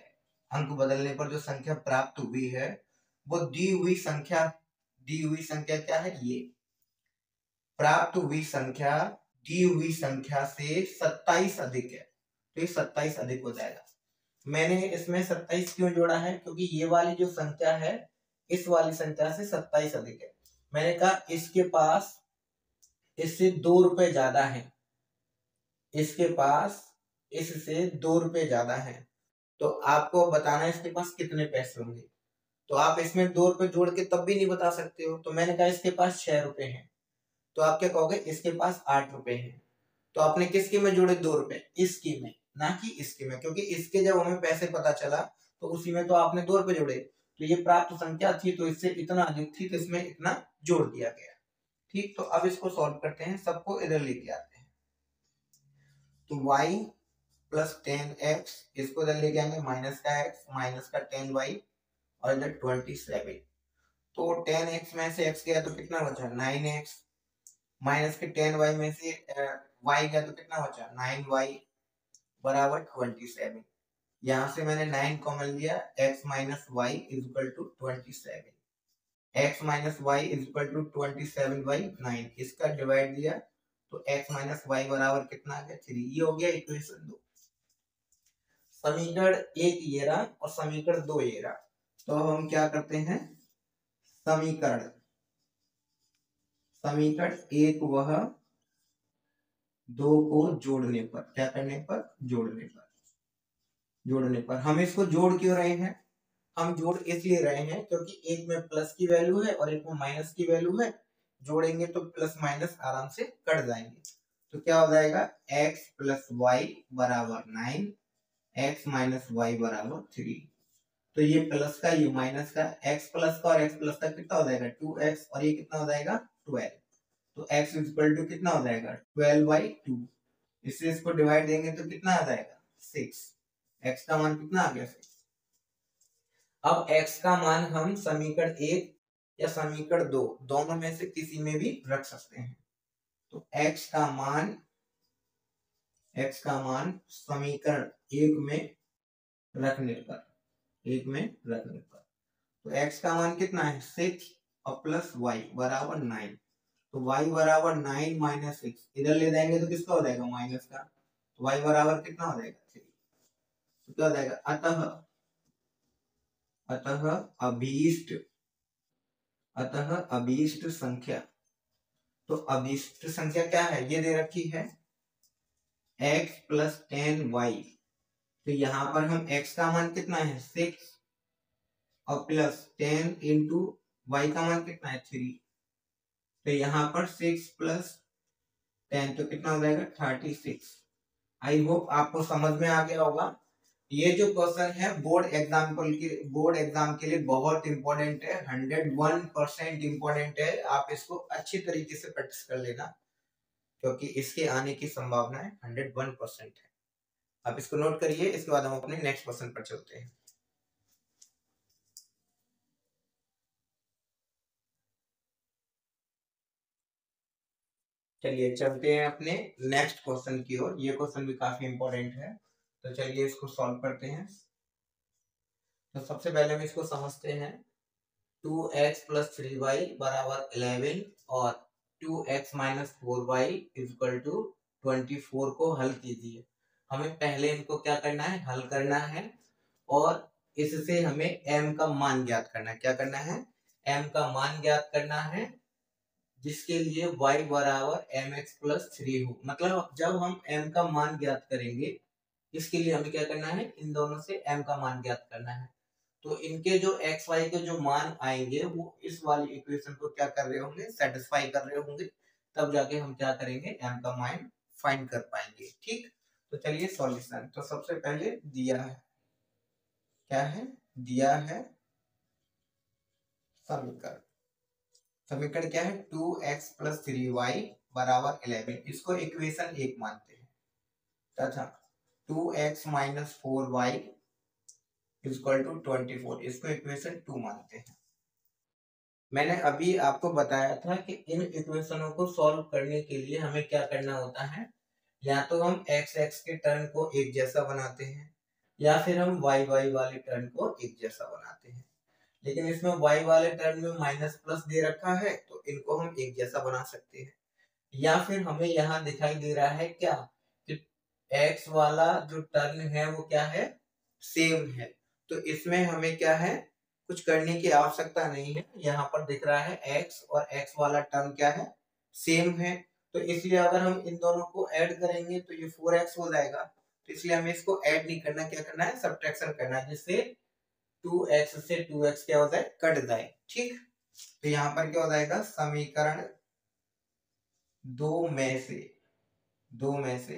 [SPEAKER 1] अंक बदलने पर जो संख्या प्राप्त हुई है, वो दी हुई संख्या क्या है, ये प्राप्त हुई संख्या दी हुई संख्या से 27 अधिक है। तो ये 27 अधिक हो जाएगा। मैंने इसमें 27 क्यों जोड़ा है, क्योंकि ये वाली जो संख्या है इस वाली संख्या से 27 अधिक है। मैंने कहा इसके पास इससे 2 रुपए ज्यादा है, इसके पास इससे 2 रुपए ज्यादा है, तो आपको बताना है इसके पास कितने पैसे होंगे। तो आप इसमें 2 रुपए जोड़ के तब भी नहीं बता सकते हो। तो मैंने कहा इसके पास 6 रुपए हैं, तो आप क्या कहोगे, इसके पास 8 रुपए हैं। तो आपने किसकी में जोड़े, 2 रुपए, इसकी में, ना कि इसकी में, क्योंकि इसके जब हमें पैसे पता चला तो उसी में तो आपने 2 रुपए जोड़े। तो ये प्राप्त संख्या थी तो इससे इतना अधिक थी, तो इसमें इतना जोड़ दिया गया। ठीक, तो अब इसको सॉल्व करते हैं, सबको इधर लेके आते हैं। तो y प्लस 10x, इसको इधर लेके आएंगे, माइनस का x माइनस का 10y और इधर 27। तो 10x में से x गया तो कितना बचा, 9x, माइनस के 10y में से y गया तो कितना बचा, 9y बराबर 27। यहां से मैंने 9 कॉमन लिया, x minus y is equal to 27, x minus y is equal to 27 by 9। इसका डिवाइड दिया तो x माइनस वाई बराबर कितना आ गया, 3। ये हो गया इक्वेशन 2। समीकरण 1 ये रहा और समीकरण 2 ये रहा। तो हम क्या करते हैं, समीकरण 1 वह 2 को जोड़ने पर, क्या करने पर, जोड़ने पर हम इसको जोड़ क्यों रहे हैं, हम जोड़ इसलिए रहे हैं क्योंकि एक में प्लस की वैल्यू है और एक में माइनस की वैल्यू है। जोड़ेंगे तो प्लस माइनस आराम से कट जाएंगे। तो क्या हो जाएगा, x प्लस वाई बराबर 9, x माइनस वाई बराबर 3। तो ये प्लस का ये माइनस का, x प्लस का और x प्लस का कितना हो जाएगा 2x, और ये कितना हो जाएगा 12। तो x इक्वल टू कितना हो जाएगा 12/2। इससे इसको डिवाइड देंगे तो कितना आ जाएगा 6। x का मान कितना आ गया 6। अब x का मान हम समीकरण 1 या समीकरण 2, दोनों में से किसी में भी रख सकते हैं। तो x का मान समीकरण 1 में रखने पर तो x का मान कितना है 6 और प्लस y बराबर 9। तो y बराबर 9 माइनस 6 इधर ले जाएंगे तो किसका हो जाएगा माइनस का, तो y बराबर कितना हो जाएगा 3। तो क्या हो जाएगा अतः अभीष्ट संख्या, तो अभीष्ट संख्या क्या है ये दे रखी है x प्लस 10y। तो यहाँ पर हम x का मान कितना है 6 और प्लस 10 इंटू वाई का मान कितना है 3। तो यहाँ पर 6 प्लस 10 तो कितना हो जाएगा 36। आई होप आपको समझ में आ गया होगा। ये जो क्वेश्चन है बोर्ड एग्जाम के लिए बहुत इंपॉर्टेंट है, 101% इंपॉर्टेंट है। आप इसको अच्छी तरीके से प्रैक्टिस कर लेना क्योंकि इसके आने की संभावना है 101% है। आप इसको नोट करिए, इसके बाद हम अपने नेक्स्ट क्वेश्चन पर चलते हैं। चलिए चलते हैं अपने नेक्स्ट क्वेश्चन की ओर। ये क्वेश्चन भी काफी इंपॉर्टेंट है, तो चलिए इसको सॉल्व करते हैं। तो सबसे पहले हम इसको समझते हैं। 2x प्लस 3y बराबर 11 और 2x minus 4y equal to 24 को हल कीजिए। हमें पहले इनको क्या करना है हल करना है और इससे हमें m का मान ज्ञात करना है। क्या करना है m का मान ज्ञात करना है, जिसके लिए y बराबर mx प्लस 3 हो। मतलब जब हम m का मान ज्ञात करेंगे इसके लिए हमें क्या करना है इन दोनों से m का मान ज्ञात करना है। तो इनके जो x y के जो मान आएंगे वो इस वाली इक्वेशन को क्या कर रहे होंगे सेटिस्फाई कर रहे होंगे, तब जाके हम क्या करेंगे m का मान फाइंड कर पाएंगे। ठीक, तो चलिए सॉल्यूशन। तो सबसे पहले दिया है क्या है दिया है समीकरण क्या है 2x प्लस 3y बराबर 11, इसको इक्वेशन 1 मानते हैं तथा 2x minus 4y equal to 24, इसको इक्वेशन 2 मानते हैं। मैंने अभी आपको बताया था कि इन इक्वेशनों को सॉल्व करने के लिए हमें क्या करना होता है, या तो हम x के टर्म को एक जैसा बनाते हैं या फिर हम y वाले टर्म को एक जैसा बनाते हैं। लेकिन इसमें y वाले टर्म में माइनस प्लस दे रखा है तो इनको हम एक जैसा बना सकते हैं। या फिर हमें यहाँ दिखाई दे रहा है क्या कि x वाला जो टर्म है वो क्या है सेम है, तो इसमें हमें क्या है कुछ करने की आवश्यकता नहीं है। यहाँ पर दिख रहा है x और x वाला टर्म क्या है सेम है, तो इसलिए अगर हम इन दोनों को ऐड करेंगे तो ये 4x हो जाएगा। तो इसलिए हमें इसको ऐड नहीं करना, क्या करना है सब्ट्रैक्शन करना है, जिससे 2x से 2x क्या हो जाए कट जाए। ठीक, तो यहाँ पर क्या हो जाएगा समीकरण दो में से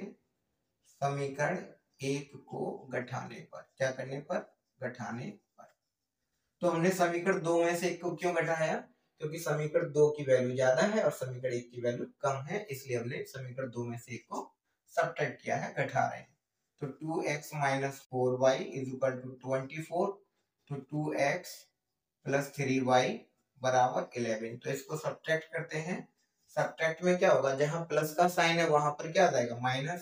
[SPEAKER 1] समीकरण 1 को घटाने पर, क्या करने पर घटाने पर। तो हमने समीकरण 2 में से 1 को क्यों घटाया, क्योंकि समीकरण 2 की वैल्यू ज्यादा है और समीकरण 1 की वैल्यू कम है, इसलिए हमने समीकरण 2 में से 1 को सब्ट्रैक्ट किया है, घटा रहे हैं। तो 2x minus 4y is equal to 24, तो 2x प्लस 3y बराबर 11। तो इसको सब्ट्रैक्ट करते हैं। सब्ट्रैक्ट में क्या होगा जहां प्लस का साइन है वहां पर क्या आ जाएगा माइनस,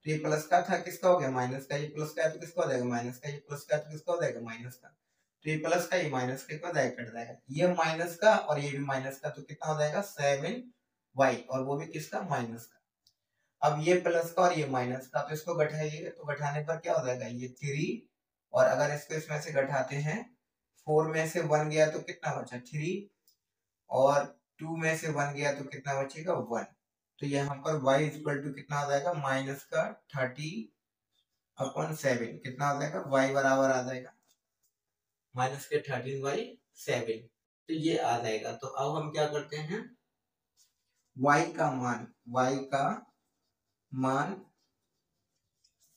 [SPEAKER 1] तो ये प्लस का था किसका हो गया माइनस का, ये प्लस का है तो किसका हो जाएगा माइनस का, ये प्लस का है तो किसका हो जाएगा माइनस का। तो ये प्लस का ये माइनस का क्या जाएगा कट जाएगा, ये माइनस का और ये भी माइनस का, तो कितना हो जाएगा 7y और वो भी किसका माइनस का। अब ये प्लस का और ये माइनस का, तो इसको घटाइए, तो घटाने पर क्या हो जाएगा ये 3, और अगर इसको इसमें से घटाते हैं 4 में से 1 गया तो कितना बचा 3, और 2 में से 1 गया तो कितना बचेगा 1। तो यहाँ पर y इक्वल टू कितना आ जाएगा माइनस का 30/7, कितना आ जाएगा y बराबर आ जाएगा माइनस के 13/7, तो ये आ जाएगा। तो अब हम क्या करते हैं y का मान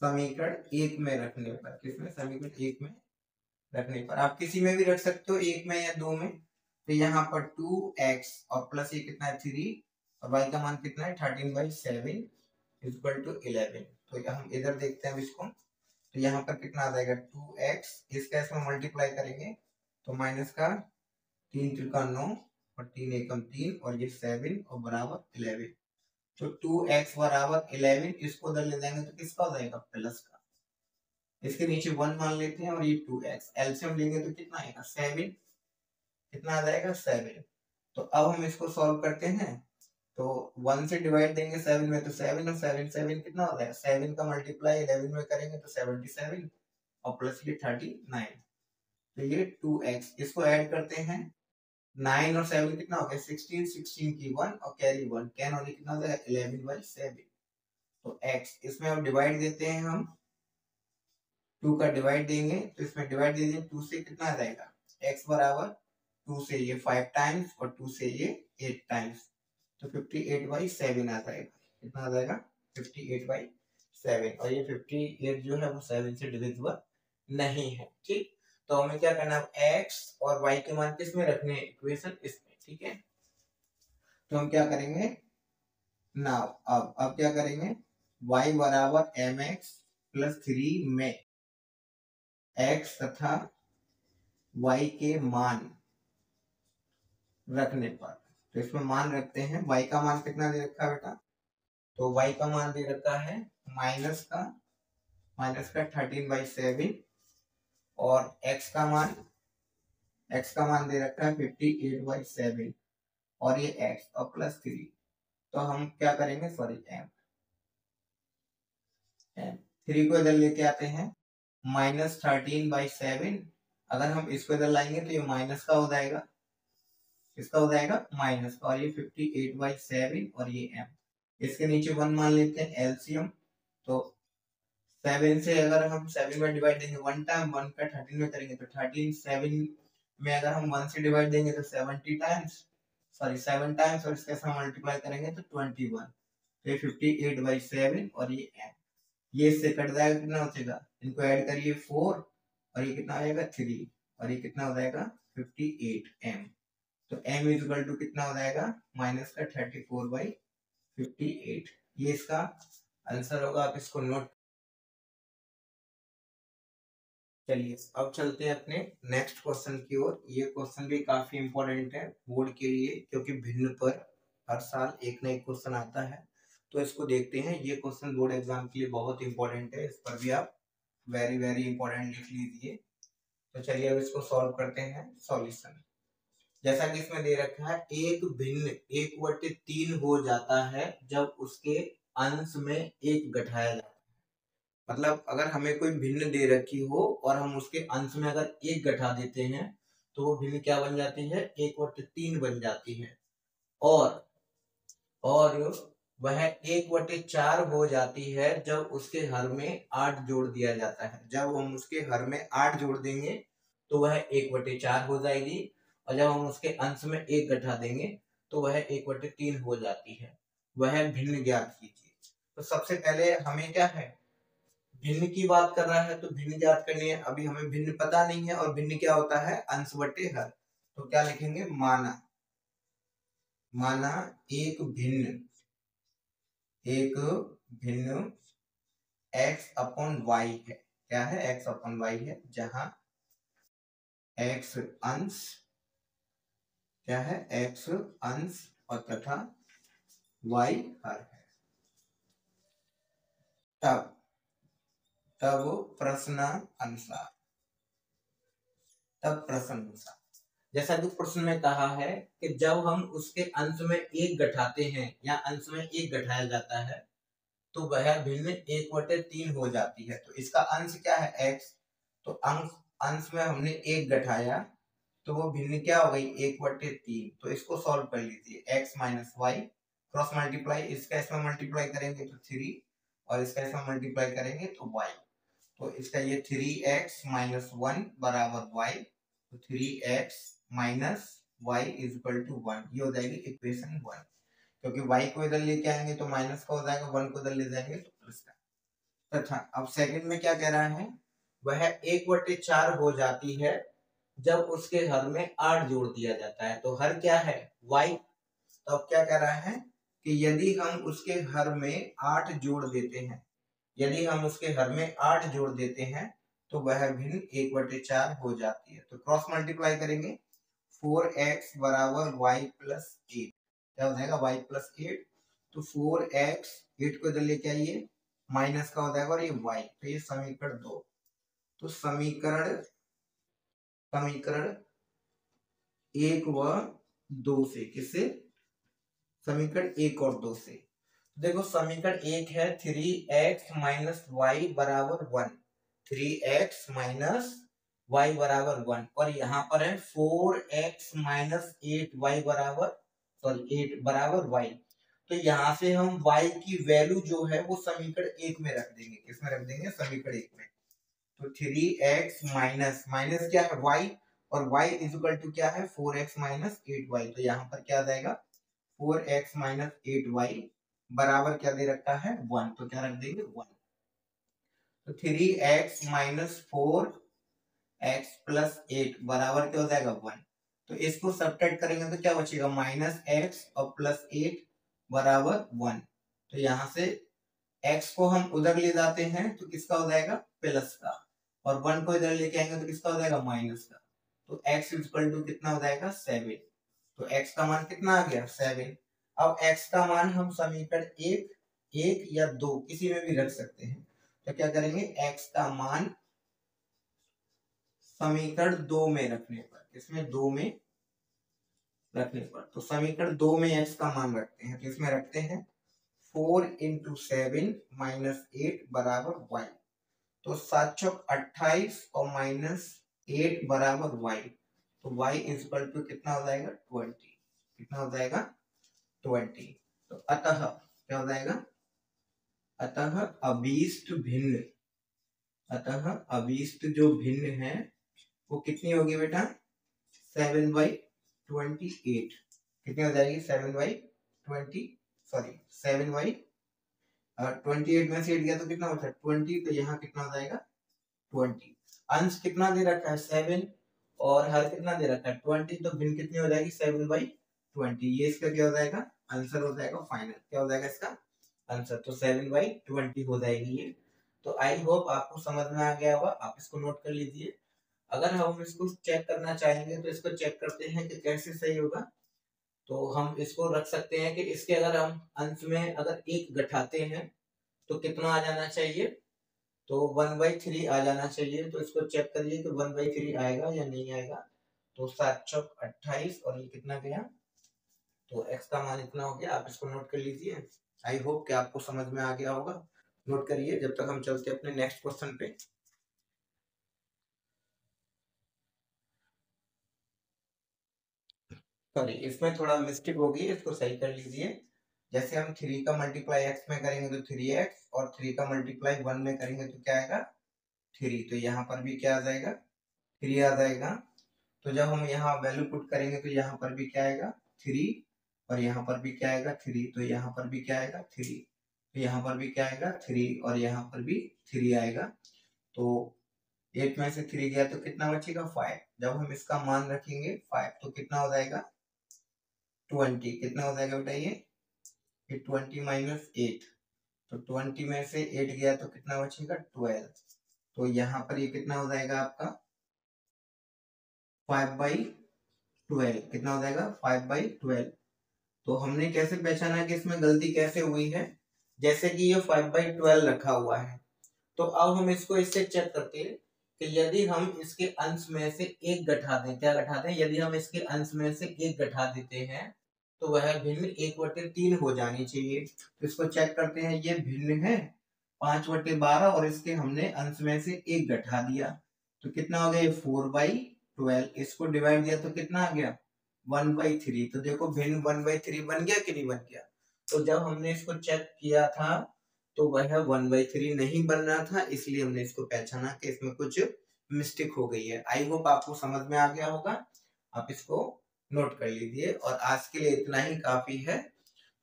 [SPEAKER 1] समीकरण 1 में रखने पर, किसमें समीकरण 1 में रखने पर, आप किसी में भी रख सकते हो 1 में या 2 में। तो यहाँ पर 2x और प्लस ये कितना है 3 और y का मान कितना है 13/7 इक्वल टू 11। तो हम इधर देखते हैं इसको, तो यहाँ पर कितना आ जाएगा 2x, इसका इसमें मल्टीप्लाई करेंगे तो माइनस का 3 त्रिका 9 और 3 एकम 3 और ये 7 और बराबर 11। तो 2x बराबर 11 इसको उधर ले जाएंगे तो किसका हो जाएगा प्लस का। इसके नीचे 1 मान लेते हैं और ये 2x एलसीएम लेंगे तो कितना आएगा 7। कितना आ जाएगा 7। तो अब हम इसको सॉल्व करते हैं तो 1 से डिवाइड देंगे 7 में तो 7 और 7 7 कितना हो जाएगा 7 का मल्टीप्लाई 11 में करेंगे तो 77 और प्लस ये 39। तो ये 2x इसको ऐड करते हैं 9 और 7 कितना हो गया 16 16 की 1 और कैरी 1 10 और कितना हो जाएगा 11/7। तो x इसमें अब डिवाइड देते हैं हम 2 का डिवाइड देंगे तो इसमें डिवाइड दे देंगे 2 से कितना आ जाएगा x बराबर 2 से ये 5 टाइम्स और 2 से ये 8 टाइम्स तो 58/7 आ जाएगा। कितना आ जाएगा 58/7 और ये 58 जो है वो 7 से डिविजिबल नहीं है। ठीक, तो हमें क्या करना है x और y के मान किस में रखने हैं इक्वेशन इसमें। ठीक है, तो हम क्या करेंगे नाउ अब क्या करेंगे y बराबर mx प्लस 3 में x तथा y के मान रखने पर, तो इसमें मान रखते हैं y का मान कितना दे रखा है बेटा, तो y का मान दे रखा है माइनस का 13/7 और x का मान दे रखा है 58/7 और ये x और प्लस 3। तो हम क्या करेंगे सॉरी m 3 को इधर लेके आते हैं -13/7 अगर हम इसको इधर लाएंगे तो ये माइनस का हो जाएगा, इसका हो जाएगा माइनस और ये 58/7 और ये m इसके नीचे 1 मान लेते हैं एलसीएम। तो 7 से अगर हम 7 में डिवाइड देंगे 1 टाइम 1 का 13 में करेंगे तो 13 7 में अगर हम 1 से डिवाइड देंगे तो 7 टाइम्स और इसके साथ मल्टीप्लाई करेंगे तो 21। तो ये 58/7 और ये m ये इससे कट जाएगा कितना हो जाएगा, इनको ऐड करिए 4 और ये कितना आएगा 3 और ये कितना हो जाएगा 58m। तो m इक्वल टू कितना हो जाएगा माइनस का 34/58। ये इसका आंसर होगा, आप इसको नोट। चलिए अब चलते हैं अपने नेक्स्ट क्वेश्चन की ओर। ये क्वेश्चन भी काफी इंपॉर्टेंट है बोर्ड के लिए क्योंकि भिन्न पर हर साल एक ना एक क्वेश्चन आता है, तो इसको देखते हैं। ये क्वेश्चन बोर्ड एग्जाम के लिए बहुत इंपॉर्टेंट है, इस पर भी आप वेरी वेरी इंपॉर्टेंट लिख लीजिए। तो चलिए अब इसको सॉल्व करते हैं। सॉल्यूशन जैसा कि इसमें दे रखा है एक भिन्न 1/3 हो जाता है जब उसके अंश में 1 घटाया जाता है। मतलब अगर हमें कोई भिन्न दे रखी हो और हम उसके अंश में अगर 1 घटा देते हैं तो वो भिन्न क्या बन जाती है 1/3 बन जाती है। और वह 1/4 हो जाती है जब उसके हर में 8 जोड़ दिया जाता है। जब हम उसके हर में 8 जोड़ देंगे तो वह 1/4 हो जाएगी और जब हम उसके अंश में 1 घटा देंगे तो वह 1/3 हो जाती है। वह भिन्न ज्ञात कीजिए। तो सबसे पहले हमें क्या है भिन्न की बात कर रहा है तो भिन्न ज्ञात करनी है। अभी हमें भिन्न पता नहीं है और भिन्न क्या होता है अंश बटे हर। तो क्या लिखेंगे माना एक भिन्न x/y है। क्या है x/y है जहां x अंश क्या है x अंश और तथा y हर है। तब प्रश्न अनुसार जैसा कि प्रश्न में कहा है कि जब हम उसके अंश में 1 घटाते हैं या अंश में 1 घटाया जाता है तो वह भिन्न 1/3 हो जाती है। तो इसका अंश क्या है x, तो अंश में हमने 1 घटाया तो वो भिन्न क्या हो गई 1/3। तो इसको सॉल्व कर लीजिए x minus y cross multiply, इसका इसमें मल्टीप्लाई करेंगे तो 3 और इसका इसमें मल्टीप्लाई करेंगे तो y। तो इसका ये 3x माइनस 1 बराबर y, तो 3x minus y is equal to 1। ये हो जाएगी इक्वेशन 1 क्योंकि y को इधर लेके आएंगे तो माइनस का हो जाएगा, 1 को इधर ले जाएंगे तो प्लस का। अच्छा अब सेकंड में क्या कह रहा है वह 1/4 हो जाती है जब उसके हर में 8 जोड़ दिया जाता है। तो हर क्या है y। तो अब क्या कह रहा है कि यदि हम उसके हर में 8 जोड़ देते हैं तो वह भिन्न 1/4 हो जाती है। तो क्रॉस मल्टीप्लाई करेंगे 4x बराबर y प्लस 8, क्या हो जाएगा y प्लस 8। तो 4x 8 को इधर लेके आइए, माइनस का हो जाएगा और ये y, तो ये समीकरण 2। तो समीकरण 1 व 2 से, किससे? समीकरण 1 और 2 से। देखो समीकरण 1 है 3x माइनस वाई बराबर 1, 3x माइनस वाई बराबर 1, और यहाँ पर है 4x माइनस 8y बराबर, सॉरी 8 बराबर y। तो यहाँ से हम y की वैल्यू जो है वो समीकरण 1 में रख देंगे। किसमें रख देंगे? समीकरण 1 में। तो 3x माइनस, माइनस क्या है? y, और y इज इक्वल टू क्या है? 4x minus 8y। तो यहाँ पर क्या आ जाएगा? 4x माइनस 8y बराबर क्या दे रखा है? 1, तो क्या रख देंगे? 1। तो 3x माइनस 4x प्लस 8 बराबर क्या हो जाएगा? 1। तो इसको सब्ट्रैक्ट करेंगे तो क्या बचेगा? माइनस x और प्लस 8 बराबर 1। तो यहाँ से x को हम उधर ले जाते हैं तो किसका हो जाएगा? प्लस का, और 1 को इधर लेके आएंगे तो किसका हो जाएगा? माइनस का। तो x इक्वल टू कितना हो जाएगा? 7। तो x का मान कितना आ गया? 7। अब x का मान हम समीकरण 1 या 2 किसी में भी रख सकते हैं। तो क्या करेंगे? x का मान समीकरण 2 में रखने पर, किसमें? 2 में रखने पर, तो समीकरण 2 में x का मान रखते हैं। किसमें रखते हैं? 4 इंटू 7 माइनस 8 बराबर y। तो 7 चौक 28 और माइनस 8 बराबर y। तो y इज इक्वल टू कितना हो जाएगा? 20। कितना हो जाएगा? 20। तो अतः क्या हो जाएगा? अतः अभीष्ट भिन्न, अतः अभीष्ट जो भिन्न है वो कितनी होगी बेटा? 7/28। कितनी हो जाएगी? 7/20, सॉरी 7/28 में से 8 गया तो कितना होता है? 20। तो यहाँ कितना हो जाएगा? 20। अंश कितना दे रखा है? 7, और हर कितना दे रखा है? 20। तो भिन्न कितनी हो जाएगी? 7/20। ये इसका क्या हो जाएगा? आंसर हो जाएगा फाइनल। क्या हो जाएगा इसका आंसर? तो 7/20 हो जाएगी ये। तो आई होप आपको समझ में आ गया होगा। आप इसको नोट कर लीजिए। अगर हम इसको चेक करना चाहेंगे तो इसको चेक करते हैं कि कैसे सही होगा। तो हम इसको रख सकते हैं कि इसके अगर हम अंश में अगर 1 घटाते हैं तो कितना आ जाना चाहिए? तो 1/3 आ जाना चाहिए। तो इसको चेक करिए कि 1/3 आएगा या नहीं आएगा। तो 7 चौक 28 और ये कितना गया? तो x का मान इतना हो गया। आप इसको नोट कर लीजिए। आई होप कि आपको समझ में आ गया होगा। नोट करिए जब तक हम चलते हैं अपने नेक्स्ट क्वेश्चन पे। सॉरी, इसमें थोड़ा मिस्टेक होगी, इसको सही कर लीजिए। जैसे हम 3 का मल्टीप्लाई x में करेंगे तो 3x, और 3 का मल्टीप्लाई 1 में करेंगे तो क्या आएगा? 3। तो यहाँ पर भी क्या आ जाएगा? 3 आ जाएगा। तो जब हम यहाँ वैल्यू पुट करेंगे तो यहाँ पर भी क्या आएगा? 3, और यहाँ पर भी क्या आएगा? 3। तो यहाँ पर भी क्या आएगा? 3। तो यहाँ पर भी क्या आएगा? 3, और यहाँ पर भी 3 आएगा। तो 8 में से 3 गया तो कितना बचेगा? 5। जब हम इसका मान रखेंगे 5 तो कितना हो जाएगा? 20। कितना हो जाएगा बेटा ये? 20 माइनस 8। तो 20 में से 8 गया तो कितना बचेगा? 12। तो यहाँ पर ये कितना हो जाएगा आपका? 5/12। कितना हो जाएगा? 5/12। तो हमने कैसे पहचाना कि इसमें गलती कैसे हुई है? जैसे कि ये 5/12 रखा हुआ है, तो अब हम इसको इससे चेक करते हैं कि यदि हम इसके अंश में से 1 घटा दें, क्या घटा दें? यदि हम इसके अंश में से 1 घटा देते हैं तो वह भिन्न 1/3 हो जानी चाहिए। तो इसको चेक करते हैं। ये भिन्न है 5/12, और इसके हमने अंश में से 1 घटा दिया तो कितना हो गया? ये 4/12। इसको डिवाइड दिया तो कितना आ गया? 1/3। तो देखो भिन्न 1/3 बन गया कि नहीं बन गया? तो जब हमने इसको चेक किया था तो वह 1/3 नहीं बन रहा था, इसलिए हमने इसको पहचाना कि इसमें कुछ मिस्टेक हो गई है। आई होप आपको समझ में आ गया होगा। आप इसको नोट कर लीजिए, और आज के लिए इतना ही काफी है।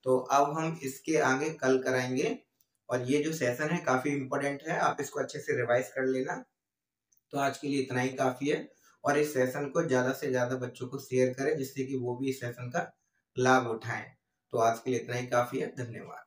[SPEAKER 1] तो अब हम इसके आगे कल कराएंगे, और ये जो सेशन है काफी इंपॉर्टेंट है, आप इसको अच्छे से रिवाइज कर लेना। तो आज के लिए इतना ही काफी है, और इस सेशन को ज्यादा से ज्यादा बच्चों को शेयर करें जिससे कि वो भी इस सेशन का लाभ उठाएं। तो आज के लिए इतना ही काफी है। धन्यवाद।